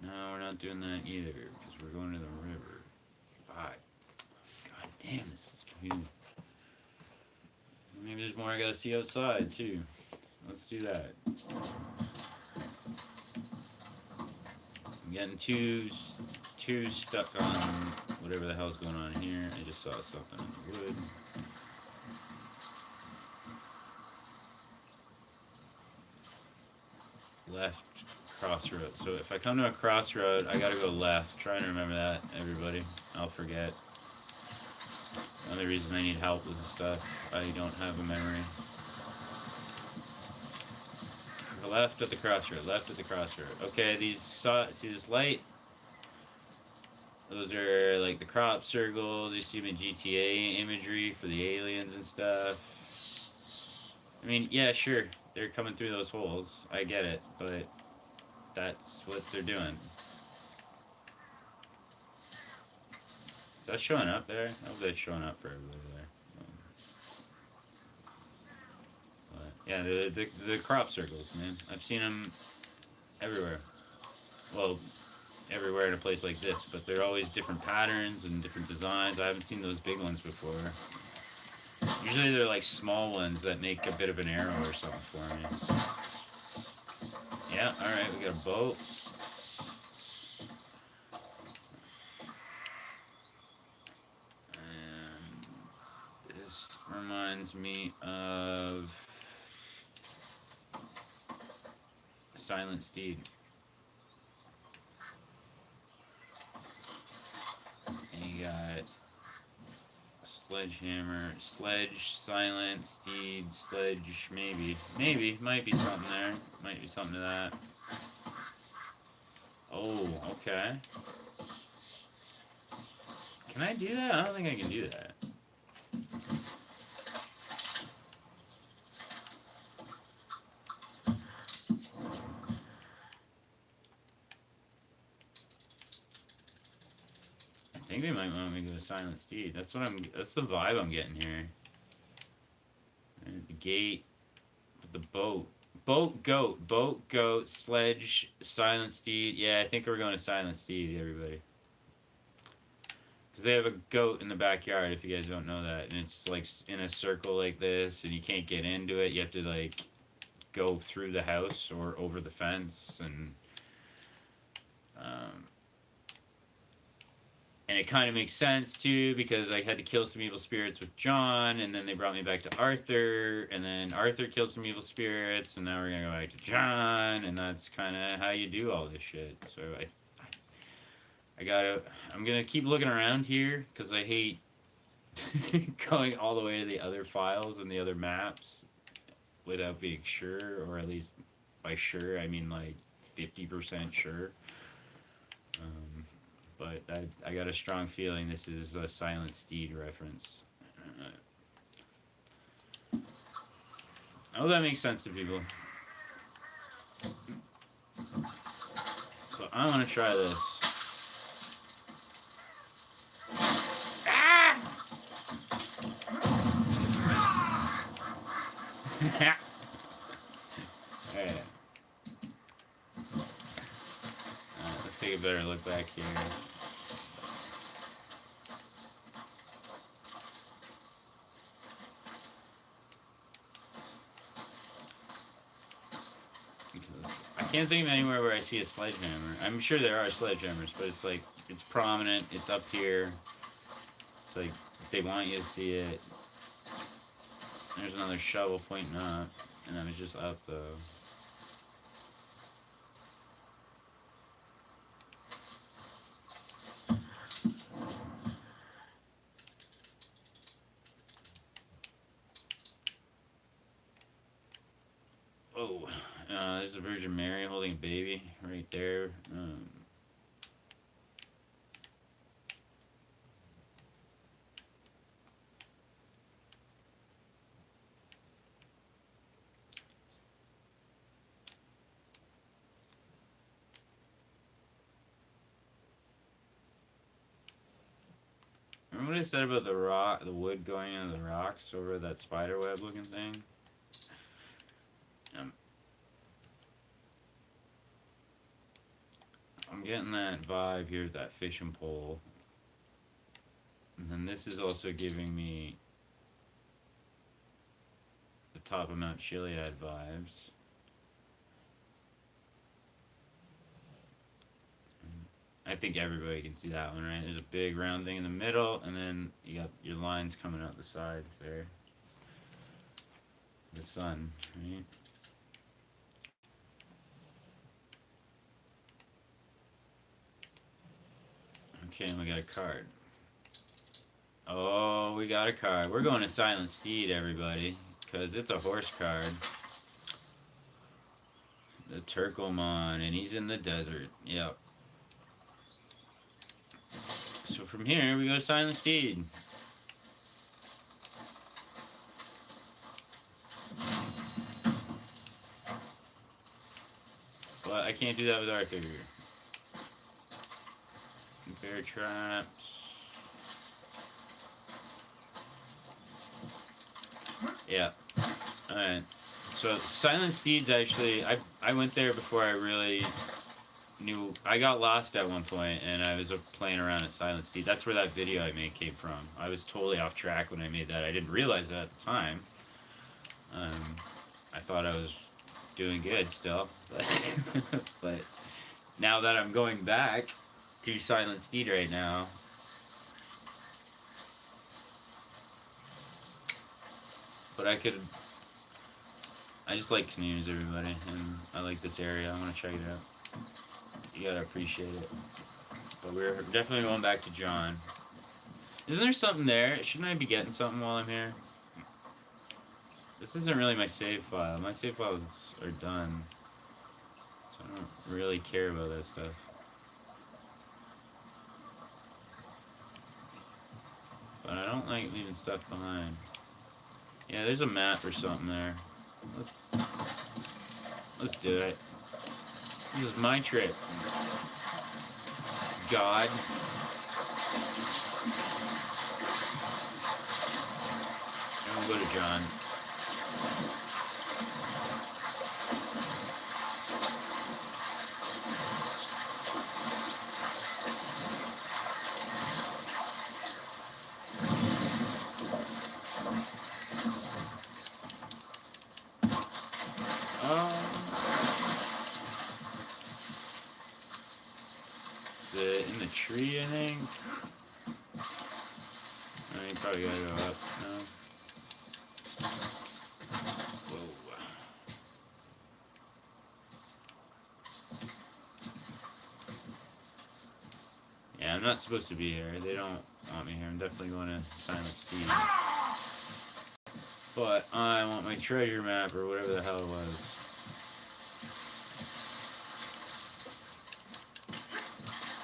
No, we're not doing that either, because we're going to the river. God damn, this is confusing. Maybe there's more I gotta see outside, too. Let's do that. I'm getting too stuck on whatever the hell's going on here. I just saw something in the wood. Left crossroad. So if I come to a crossroad, I gotta go left. Trying to remember that, everybody. I'll forget. The only reason I need help with this stuff, I don't have a memory. Left at the crossroad. Left at the crossroad. Okay, these see this light? Those are like the crop circles. You see them in GTA imagery for the aliens and stuff. I mean, yeah, sure, they're coming through those holes. I get it, but that's what they're doing. That's showing up there. I hope that's showing up for everybody there. But yeah, the crop circles, man. I've seen them everywhere. Well, everywhere in a place like this, but they're always different patterns and different designs. I haven't seen those big ones before. Usually they're like small ones that make a bit of an arrow or something for me. Yeah, alright, we got a boat. And this reminds me of Silent Steed. And you got sledgehammer, sledge, silent, steed, sledge, maybe, might be something there, might be something to that. Oh, okay. Can I do that? I don't think I can do that. I think they might want me to go to Silent Steed. That's the vibe I'm getting here. And the gate, the boat, goat, sledge, Silent Steed. Yeah, I think we're going to Silent Steed, everybody. Because they have a goat in the backyard, if you guys don't know that. And it's like in a circle like this, and you can't get into it. You have to like go through the house or over the fence, and it kind of makes sense too, because I had to kill some evil spirits with John, and then they brought me back to Arthur, and then Arthur killed some evil spirits, and now we're gonna go back to John, and that's kind of how you do all this shit. So I'm gonna keep looking around here, because I hate going all the way to the other files and the other maps without being sure, or at least by sure I mean like 50% sure. But I got a strong feeling this is a Silent Steed reference. I hope that makes sense to people. But I want to try this. Ah! Alright. Let's take a better look back here. I can't think of anywhere where I see a sledgehammer. I'm sure there are sledgehammers, but it's like, it's prominent, it's up here. It's like, they want you to see it. There's another shovel pointing up, and I was just up though. Oh, there's the Virgin Mary holding a baby right there. Remember what I said about the wood going into the rocks over that spider web looking thing? I'm getting that vibe here with that fishing pole. And then this is also giving me the top of Mountchilliad vibes. I think everybody can see that one, right? There's a big round thing in the middle, and then you got your lines coming out the sides there. The sun, right? Okay, and we got a card. Oh, we got a card. We're going to Silent Steed, everybody, because it's a horse card. The Turklemon, and he's in the desert. Yep. So from here, we go to Silent Steed. But I can't do that with Arthur. Bear traps. Yeah. Alright. So Silent Steed's actually, I went there before I really knew. I got lost at one point and I was playing around at Silent Steed. That's where that video I made came from. I was totally off track when I made that. I didn't realize that at the time. I thought I was doing good still. But now that I'm going back to Silent Steed right now, but I just like canoes, everybody, and I like this area. I want to check it out. You gotta appreciate it. But we're definitely going back to John. Isn't there something there? Shouldn't I be getting something while I'm here? This isn't really my save file. My save files are done. So I don't really care about that stuff. But I don't like leaving stuff behind. Yeah, there's a map or something there. Let's do it. This is my trip. God. And we'll go to John. Is it in the tree, I think? You probably gotta go up. No. Whoa. Yeah, I'm not supposed to be here. They don't want me here. I'm definitely going to Silent Steed. But I want my treasure map or whatever the hell it was.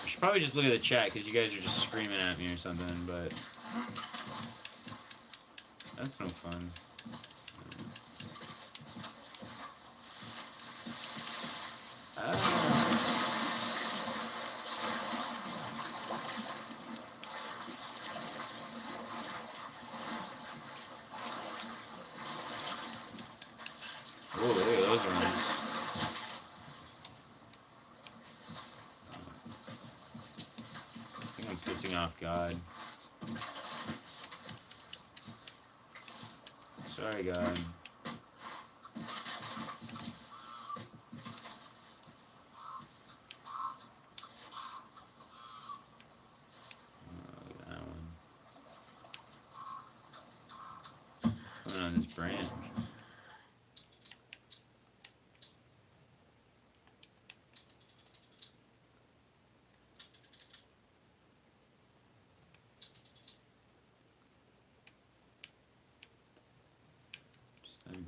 I should probably just look at the chat because you guys are just screaming at me or something, but that's no fun. Oh, look at those ones. I think I'm pissing off God. Sorry, God. Look at that one. Coming on this branch.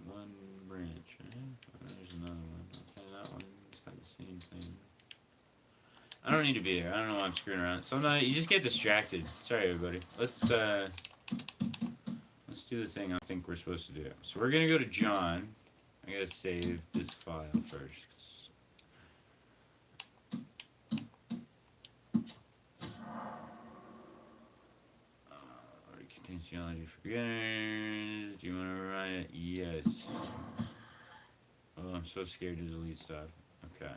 One branch, right? Oh, there's another one. Okay, that one's got the same thing. I don't need to be here. I don't know why I'm screwing around. Sometimes you just get distracted. Sorry, everybody. Let's do the thing I think we're supposed to do. So we're gonna go to John. I gotta save this file first. Already contains geology for beginners. Do you want to run it? Yes. Oh, I'm so scared to delete stuff. Okay.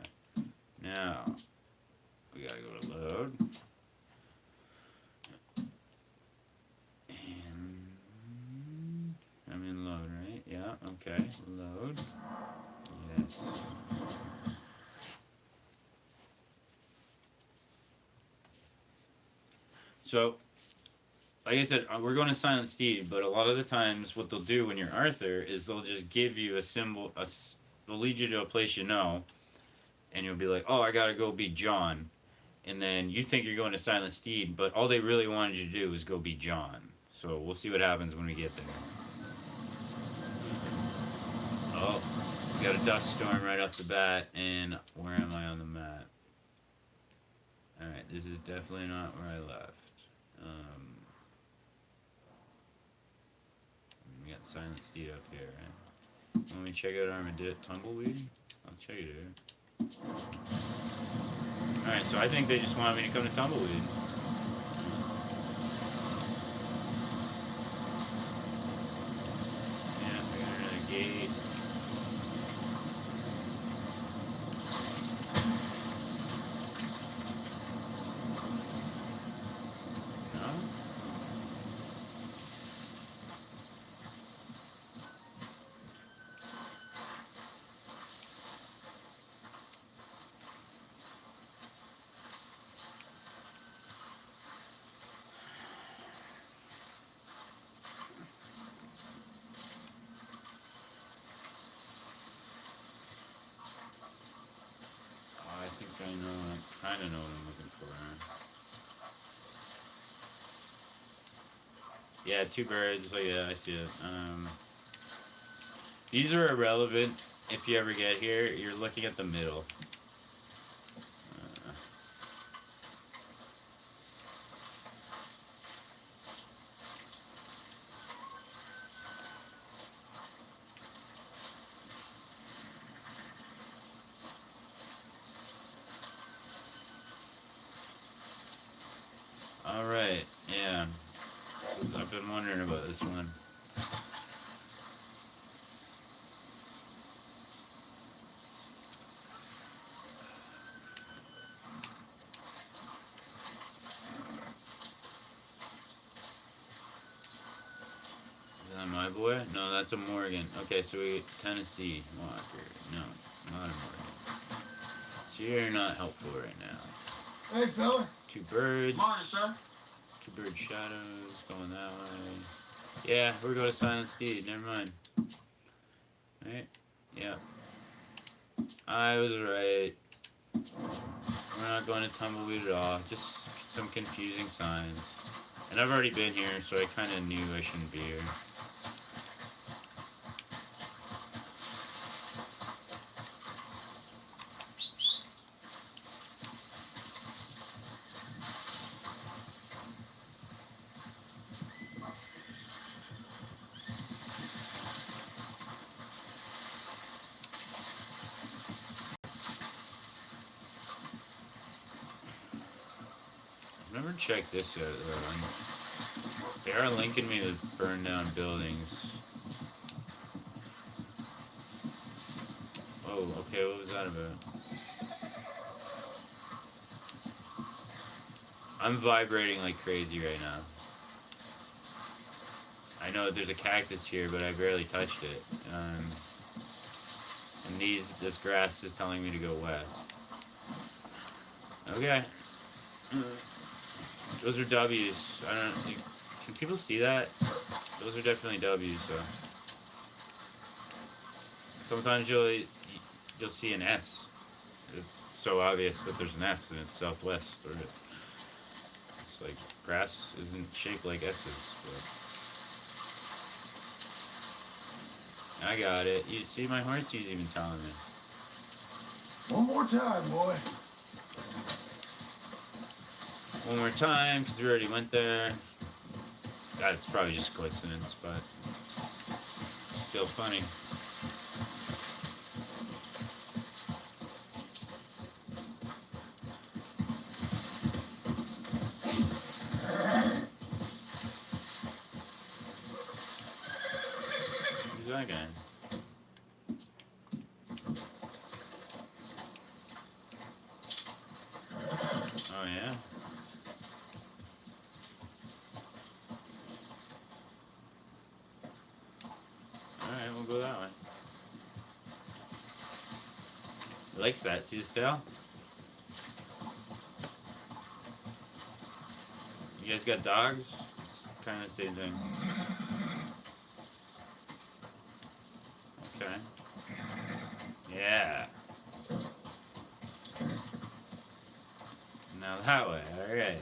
Now, we gotta go to load. And I'm in load, right? Yeah, okay. Load. Yes. So, like I said, we're going to Silent Steed, but a lot of the times what they'll do when you're Arthur is they'll just give you a symbol, they'll lead you to a place you know, and you'll be like, oh, I gotta go be John. And then you think you're going to Silent Steed, but all they really wanted you to do was go be John. So we'll see what happens when we get there. Oh, we got a dust storm right off the bat, and where am I on the map? Alright, this is definitely not where I left. We got Silent Steed up here, right? Want me to check out Armadillo Tumbleweed? I'll check it out. Alright, so I think they just want me to come to Tumbleweed. Yeah, we got another gate. No? I think I know, I kind of know what I'm looking for. Yeah, 2 birds. Oh yeah, I see it. These are irrelevant if you ever get here. You're looking at the middle. Alright, yeah. So I've been wondering about this one. Is that my boy? No, that's a Morgan. Okay, so we Tennessee Walker. No, not a Morgan. So you're not helpful right now. Hey, fella. 2 birds. Morning, sir. 2 bird shadows going that way. Yeah, we're going to Silent Steed. Never mind. Right? Yeah. I was right. We're not going to Tumbleweed at all. Just some confusing signs. And I've already been here, so I kind of knew I shouldn't be here. I've never checked this out though. They are linking me to burn down buildings. Oh, okay, what was that about? I'm vibrating like crazy right now. I know there's a cactus here, but I barely touched it. And this grass is telling me to go west. Okay. Those are W's. I don't. Can people see that? Those are definitely W's. So sometimes you'll see an S. It's so obvious that there's an S and it's southwest, or it's like grass isn't shaped like S's. But I got it. You see, my horsey's even telling me. One more time, boy. One more time, because we already went there. That's probably just coincidence, but still funny. Who's that guy? Oh, yeah? Alright, we'll go that way. He likes that. See his tail? You You guys got dogs? It's kind of the same thing. Okay. Yeah. Now that way, alright.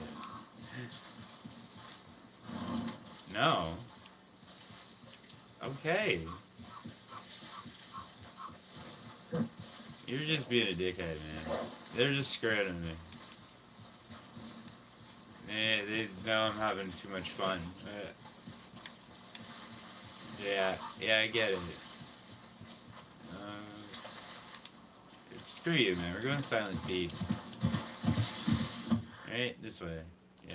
No. Okay. You're just being a dickhead, man. They're just scared of me. They know I'm having too much fun. Yeah, I get it. Screw you, man. We're going Silent Steed. Right? This way. Yeah.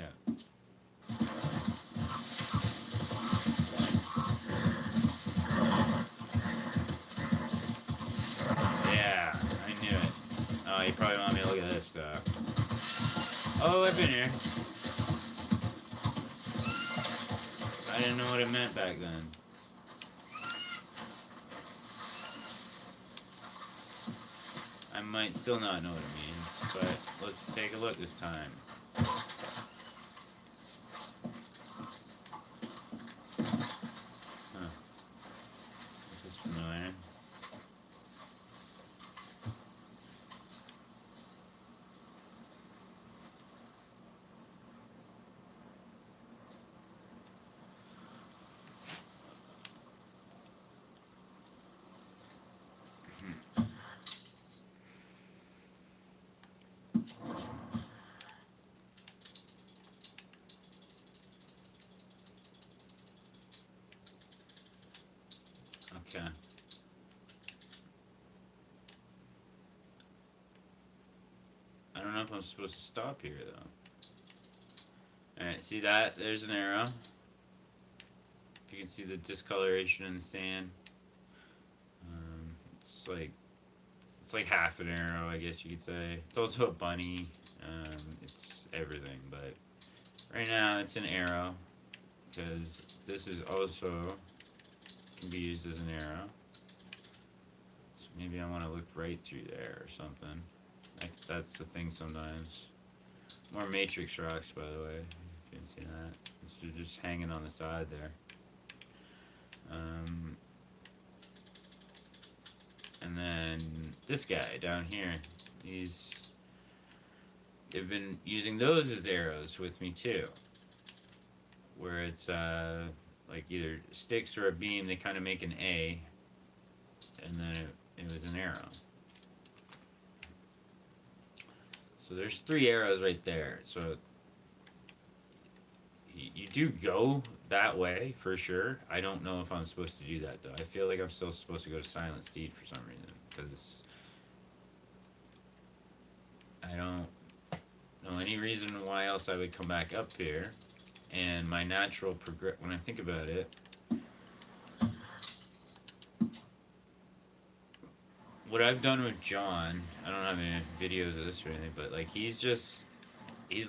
Yeah, I knew it. Oh, you probably want me to look at this stuff. Oh, I've been here. I didn't know what it meant back then. I might still not know what it means, but let's take a look this time. Huh. This is familiar. Okay. I don't know if I'm supposed to stop here, though. Alright, see that? There's an arrow. If you can see the discoloration in the sand. It's like half an arrow, I guess you could say. It's also a bunny. It's everything, but right now it's an arrow because this is also can be used as an arrow. So maybe I want to look right through there or something. That's the thing sometimes. More matrix rocks, by the way. If you can see that. They're just hanging on the side there. And then this guy down here, they've been using those as arrows with me too. Where it's like either sticks or a beam, they kind of make an A, and then it was an arrow. So there's 3 arrows right there. So you do go that way for sure. I don't know if I'm supposed to do that though. I feel like I'm still supposed to go to Silent Steed for some reason because I don't know any reason why else I would come back up here. And my natural when I think about it, what I've done with John, I don't have any videos of this or anything, but like he's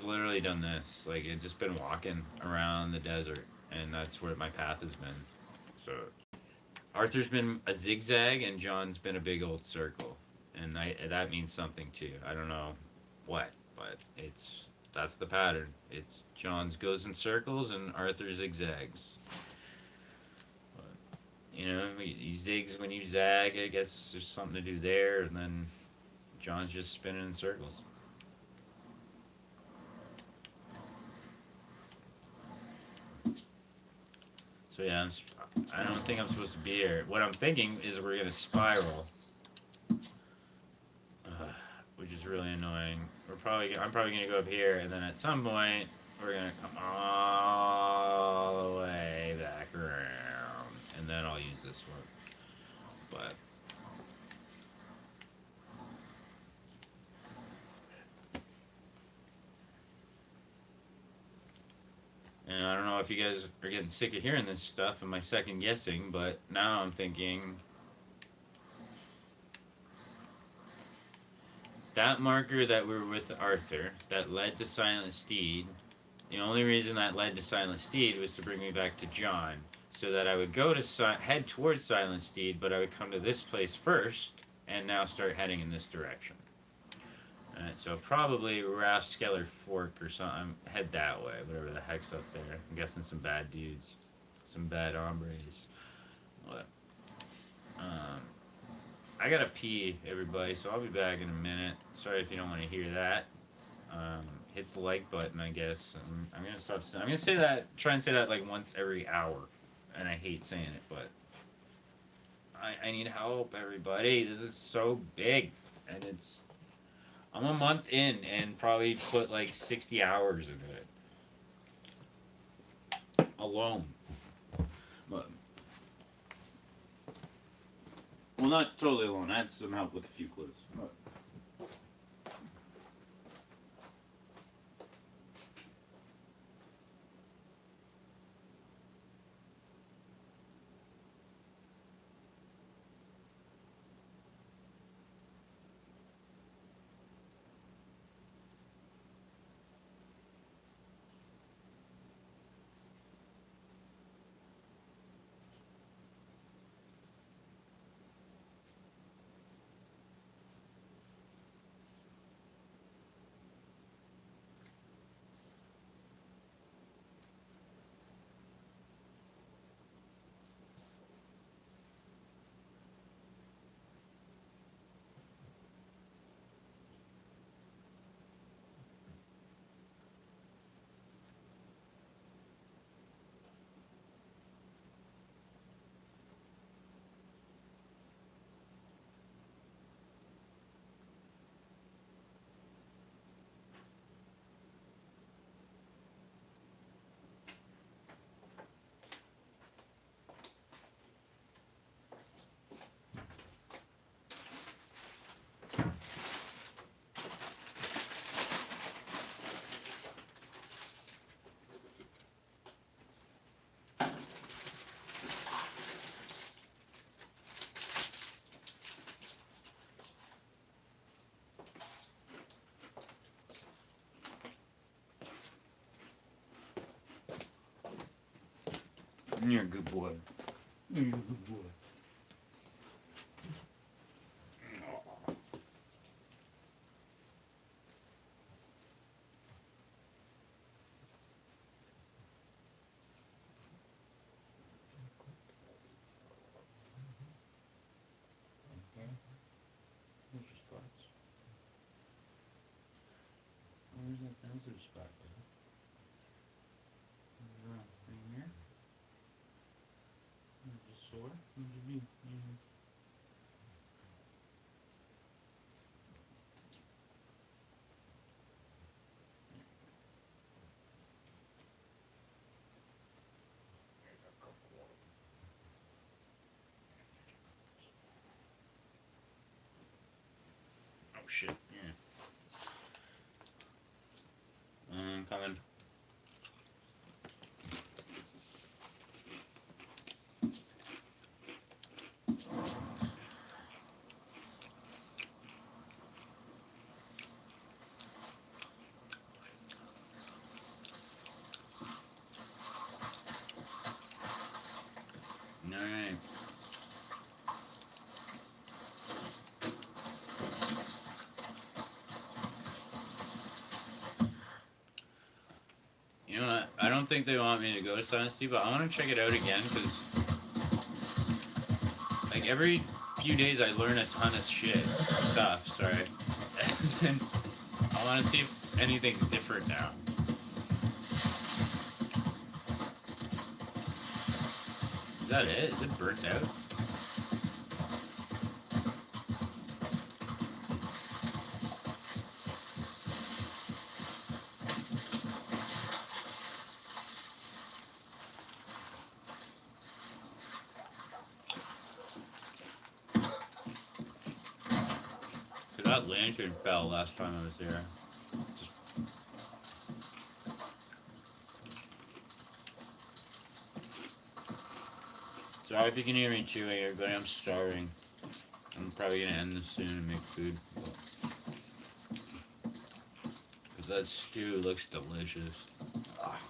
literally done this. Like it's just been walking around the desert, and that's where my path has been. So Arthur's been a zigzag, and John's been a big old circle, and that means something too. I don't know what, but that's the pattern. It's John's goes in circles and Arthur zigzags. But, you know, he zigs when you zag. I guess there's something to do there, and then John's just spinning in circles. So yeah, I don't think I'm supposed to be here. What I'm thinking is we're gonna spiral, which is really annoying. I'm probably gonna go up here, and then at some point we're gonna come all the way back around, and then I'll use this one. But and I don't know if you guys are getting sick of hearing this stuff and my second guessing, but now I'm thinking that marker that we were with Arthur that led to Silent Steed, the only reason that led to Silent Steed was to bring me back to John, so that I would go to head towards Silent Steed, but I would come to this place first and now start heading in this direction. Alright, so probably Rathskeller Fork or something. Head that way, whatever the heck's up there. I'm guessing some bad dudes. Some bad hombres. What? I gotta pee, everybody, so I'll be back in a minute. Sorry if you don't want to hear that. Hit the like button, I guess. I'm gonna stop. I'm gonna say that. Try and say that like once every hour, and I hate saying it, but I need help, everybody. This is so big, and it's. I'm a month in, and probably put like 60 hours into it alone. But well, not totally alone. I had some help with a few clues. But. You're a good boy. You're a good boy. Okay. Where's your spots? Where's that sensitive spot, baby? Right here? Just sore? What do you mean? Oh shit, yeah. Coming. Alright. You know what? I don't think they want me to go to Sinesty, but I want to check it out again because, like, every few days I learn a ton of stuff. Sorry, and I want to see if anything's different now. Is that it? Is it burnt out? That lantern fell last time I was there. Sorry if you can hear me chewing, everybody. I'm starving. I'm probably gonna end this soon and make food. Because that stew looks delicious. Ah.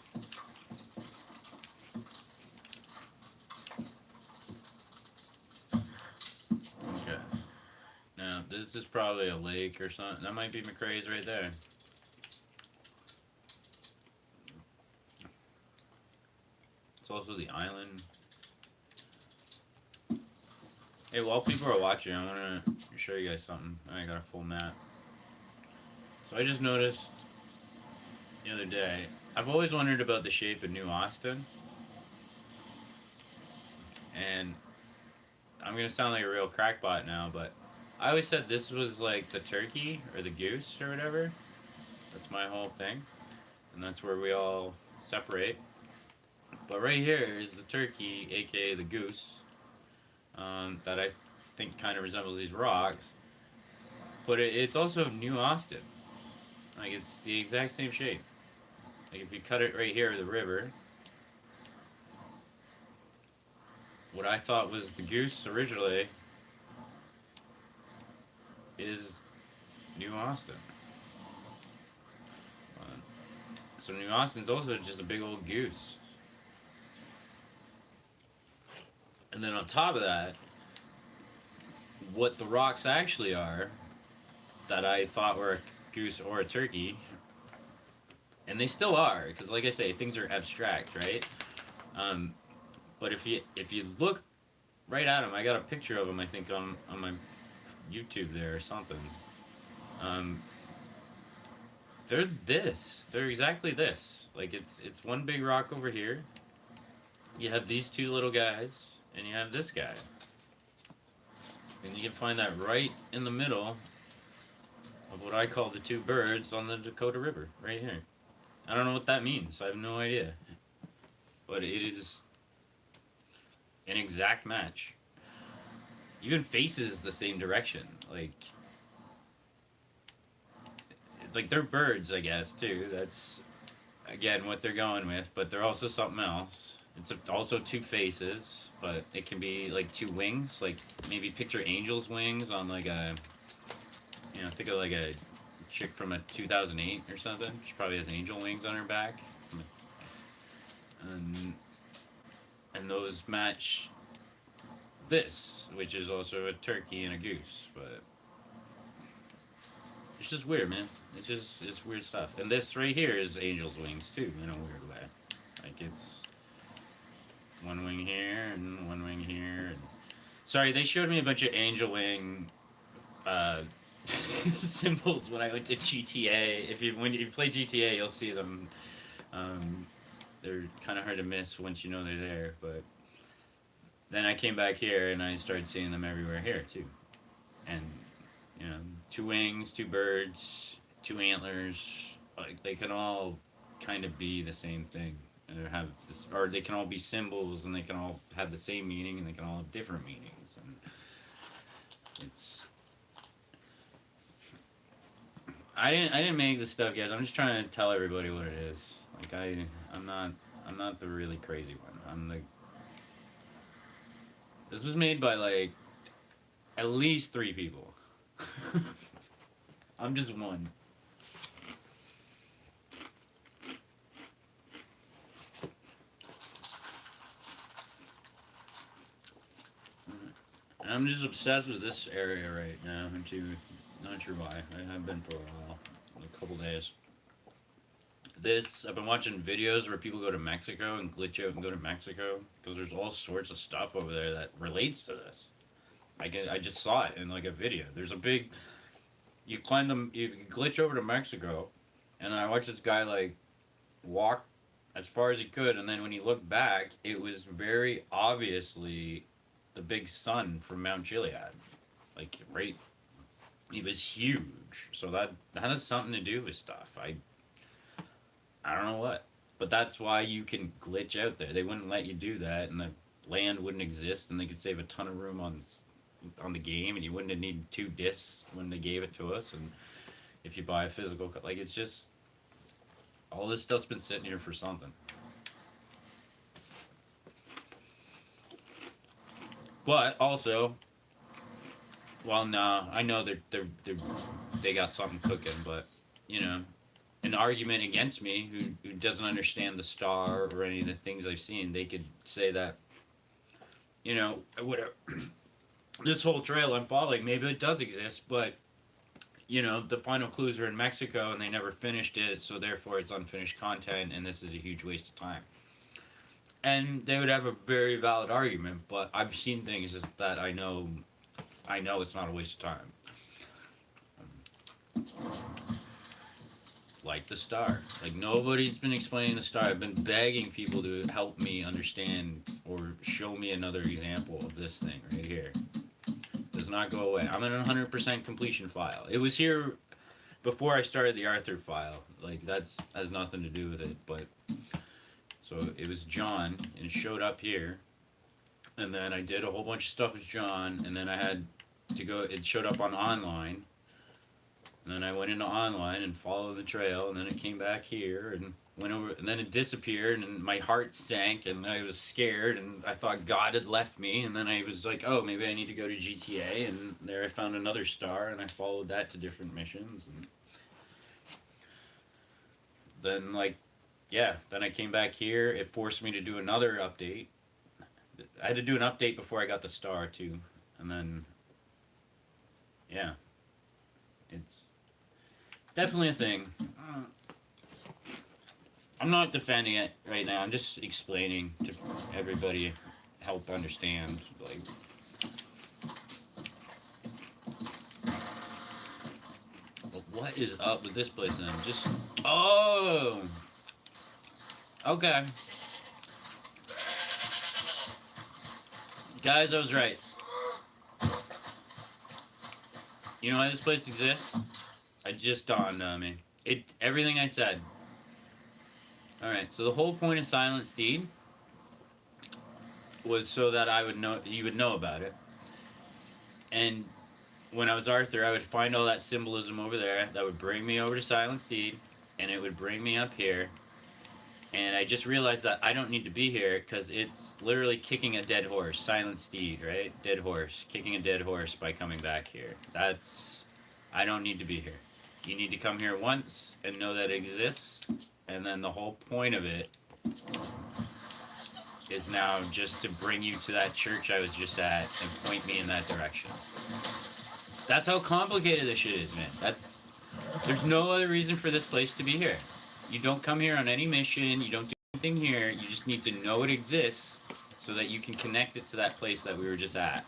Okay. Now, This is probably a lake or something. That might be McRae's right there. It's also the island. Hey, while people are watching, I want to show you guys something. I got a full map. So I just noticed the other day, I've always wondered about the shape of New Austin. And I'm going to sound like a real crackpot now, but I always said this was like the turkey or the goose or whatever. That's my whole thing. And that's where we all separate. But right here is the turkey, aka the goose, that I think kind of resembles these rocks. But it's also New Austin. Like, it's the exact same shape. Like, if you cut it right here, the river, what I thought was the goose originally is New Austin. So New Austin's also just a big old goose. And then on top of that, what the rocks actually are, that I thought were a goose or a turkey, and they still are, because like I say, things are abstract, right? But if you look right at them, I got a picture of them, I think, on my YouTube there or something. They're this. They're exactly this. Like, it's one big rock over here. You have these two little guys, and you have this guy. And you can find that right in the middle of what I call the two birds on the Dakota River, right here. I don't know what that means. I have no idea. But it is an exact match. Even faces the same direction. Like they're birds, I guess, too. That's, again, what they're going with. But they're also something else. It's also two faces, but it can be like two wings. Like, maybe picture angel's wings on like a, think of like a chick from a 2008 or something. She probably has angel wings on her back. And those match this, which is also a turkey and a goose, but it's just weird, man. It's weird stuff. And this right here is angel's wings too, in a weird way. Like, it's one wing here and one wing here. And sorry, they showed me a bunch of angel wing symbols when I went to GTA. When you play GTA, you'll see them. They're kind of hard to miss once you know they're there. But then I came back here and I started seeing them everywhere here too. And two wings, two birds, two antlers. Like, they can all kind of be the same thing. Or they can all be symbols, and they can all have the same meaning, and they can all have different meanings. And it's, I didn't make this stuff, guys. I'm just trying to tell everybody what it is. Like, I'm not the really crazy one. This was made by like at least 3 people. I'm just one. And I'm just obsessed with this area right now, not sure why. I have been for a while, a couple days. I've been watching videos where people go to Mexico and glitch out and go to Mexico, because there's all sorts of stuff over there that relates to this. I just saw it in like a video. There's a big, you glitch over to Mexico, and I watched this guy like walk as far as he could, and then when he looked back, it was very obviously the big sun from Mount Chiliad. Like, right, he was huge. So that has something to do with stuff. I don't know what, but that's why you can glitch out there. They wouldn't let you do that, and the land wouldn't exist, and they could save a ton of room on the game, and you wouldn't have needed 2 discs when they gave it to us. And if you buy a physical, like, it's just, all this stuff's been sitting here for something. But also, well, no, I know they got something cooking, but an argument against me who doesn't understand the star or any of the things I've seen, they could say that, whatever. this whole trail I'm following, maybe it does exist, but you know, the final clues are in Mexico and they never finished it, so therefore it's unfinished content and this is a huge waste of time. And they would have a very valid argument, but I've seen things that I know it's not a waste of time. Like the star. Like nobody's been explaining the star. I've been begging people to help me understand or show me another example of this thing right here. Does not go away. I'm in a 100% completion file. It was here before I started the Arthur file. Like that's has nothing to do with it, but so it was John and it showed up here. And then I did a whole bunch of stuff with John and then I had to go it showed up on online. And then I went into online and followed the trail and then it came back here and went over and then it disappeared and my heart sank and I was scared and I thought God had left me and then I was like, oh, maybe I need to go to GTA and there I found another star and I followed that to different missions and then like yeah, then I came back here, it forced me to do another update. I had to do an update before I got the star too and then yeah, it's definitely a thing. I'm not defending it right now. I'm just explaining to everybody, help understand. Like, what is up with this place then? Just okay, guys, I was right. You know why this place exists? It just dawned on me. Everything I said. Alright, so the whole point of Silent Steed was so that you would know about it. And when I was Arthur, I would find all that symbolism over there that would bring me over to Silent Steed, and it would bring me up here. And I just realized that I don't need to be here because it's literally kicking a dead horse. Silent Steed, right? Dead horse. Kicking a dead horse by coming back here. I don't need to be here. You need to come here once and know that it exists. And then the whole point of it is now just to bring you to that church I was just at and point me in that direction. That's how complicated this shit is, man. There's no other reason for this place to be here. You don't come here on any mission, you don't do anything here, you just need to know it exists so that you can connect it to that place that we were just at.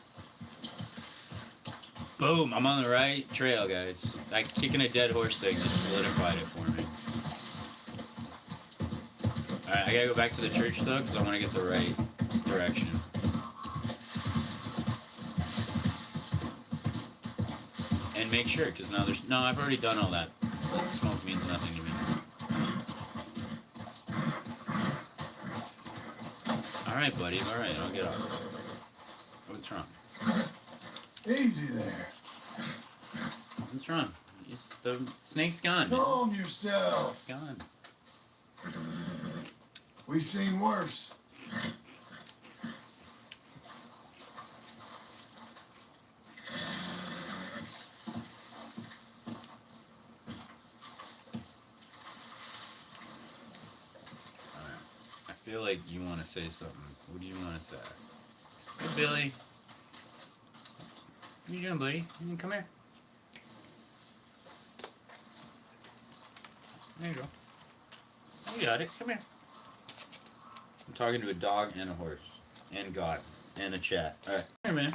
Boom, I'm on the right trail, guys. That kicking a dead horse thing just solidified it for me. Alright, I gotta go back to the church though, because I want to get the right direction. And make sure, because now no, I've already done all that. That smoke means nothing to me. Alright, buddy, alright, I'll get off. What's wrong? Easy there. What's wrong? The snake's gone. Calm yourself. It's gone. We've seen worse. I feel like you want to say something. What do you want to say? Hey, Billy. What are you doing, buddy? Come here. There you go. You got it. Come here. I'm talking to a dog and a horse. And God. And a chat. Alright. Here, man.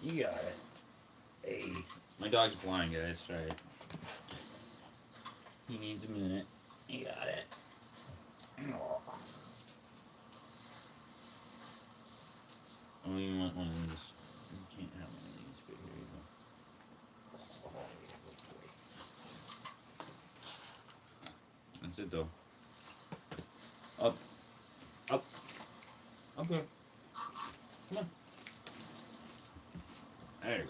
You got it. Hey. My dog's blind, guys. Sorry. He needs a minute. You got it. Oh. Oh, you want one of these. You can't have one of these, but here you go. That's it, though. Up. Up. Okay. Come on. There you go.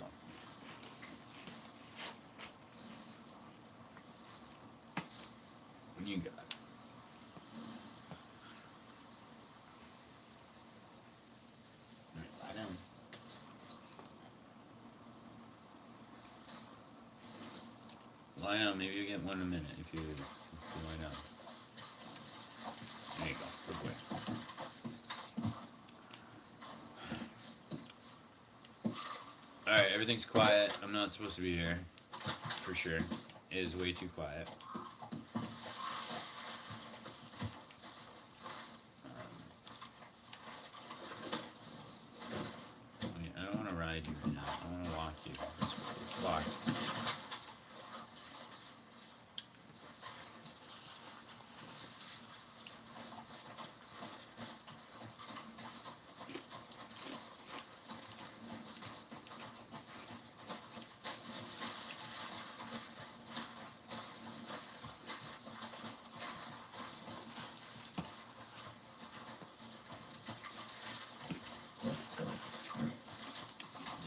You got it. Lie down. Lie down. Maybe you get one in a minute if you lie down. There you go. Good boy. Alright, everything's quiet. I'm not supposed to be here. For sure. It is way too quiet. Wait, I don't want to ride you right now. I want to lock you. It's locked.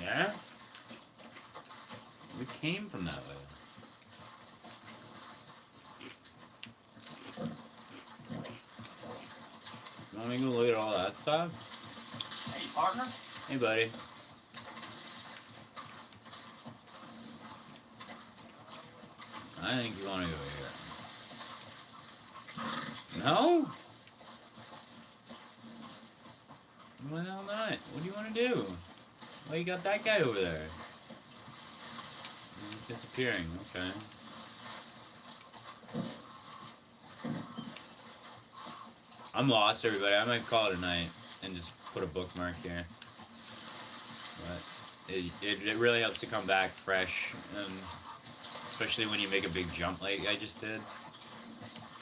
Yeah? We came from that way. You want me to go look at all that stuff? Hey, partner. Hey, buddy. I think you want to go here. No? Why the hell not? What do you want to do? Why you got that guy over there? He's disappearing. Okay. I'm lost, everybody. I might call it a night and just put a bookmark here. But it really helps to come back fresh, and especially when you make a big jump like I just did.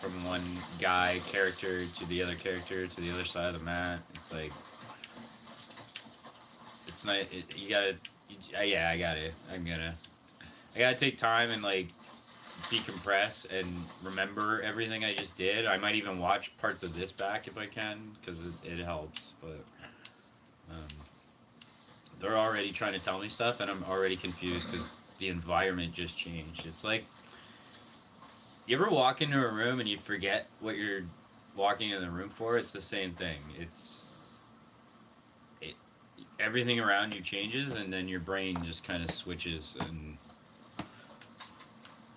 From one guy character to the other character to the other side of the map. It's like... It's not... you gotta... yeah, I gotta... I gotta take time and, like, decompress and remember everything I just did. I might even watch parts of this back if I can, because it helps, but... they're already trying to tell me stuff, and I'm already confused because the environment just changed. It's like... You ever walk into a room and you forget what you're walking in the room for? It's the same thing. Everything around you changes, and then your brain just kind of switches, and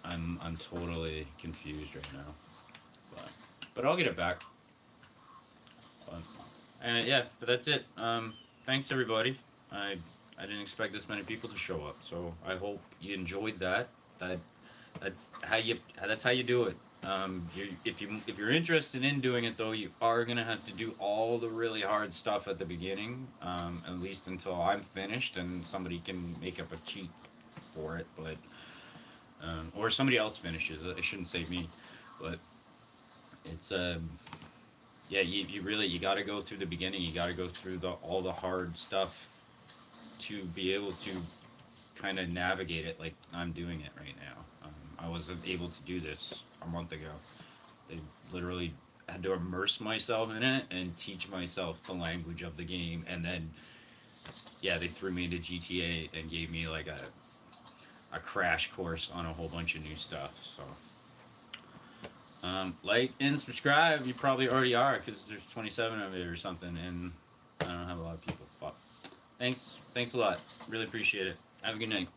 I'm totally confused right now. But I'll get it back. Yeah, but that's it. Thanks everybody. I didn't expect this many people to show up, so I hope you enjoyed that. That's how you do it. If you're interested in doing it though, you are gonna have to do all the really hard stuff at the beginning, at least until I'm finished and somebody can make up a cheat for it. But or somebody else finishes it. I shouldn't say me, but it's yeah, you got to go through the beginning. You got to go through all the hard stuff to be able to kind of navigate it like I'm doing it right now. I wasn't able to do this a month ago. They literally had to immerse myself in it and teach myself the language of the game, and then yeah, they threw me into GTA and gave me like a crash course on a whole bunch of new stuff. So like and subscribe. You probably already are, because there's 27 of it or something, and I don't have a lot of people. But thanks a lot. Really appreciate it. Have a good night.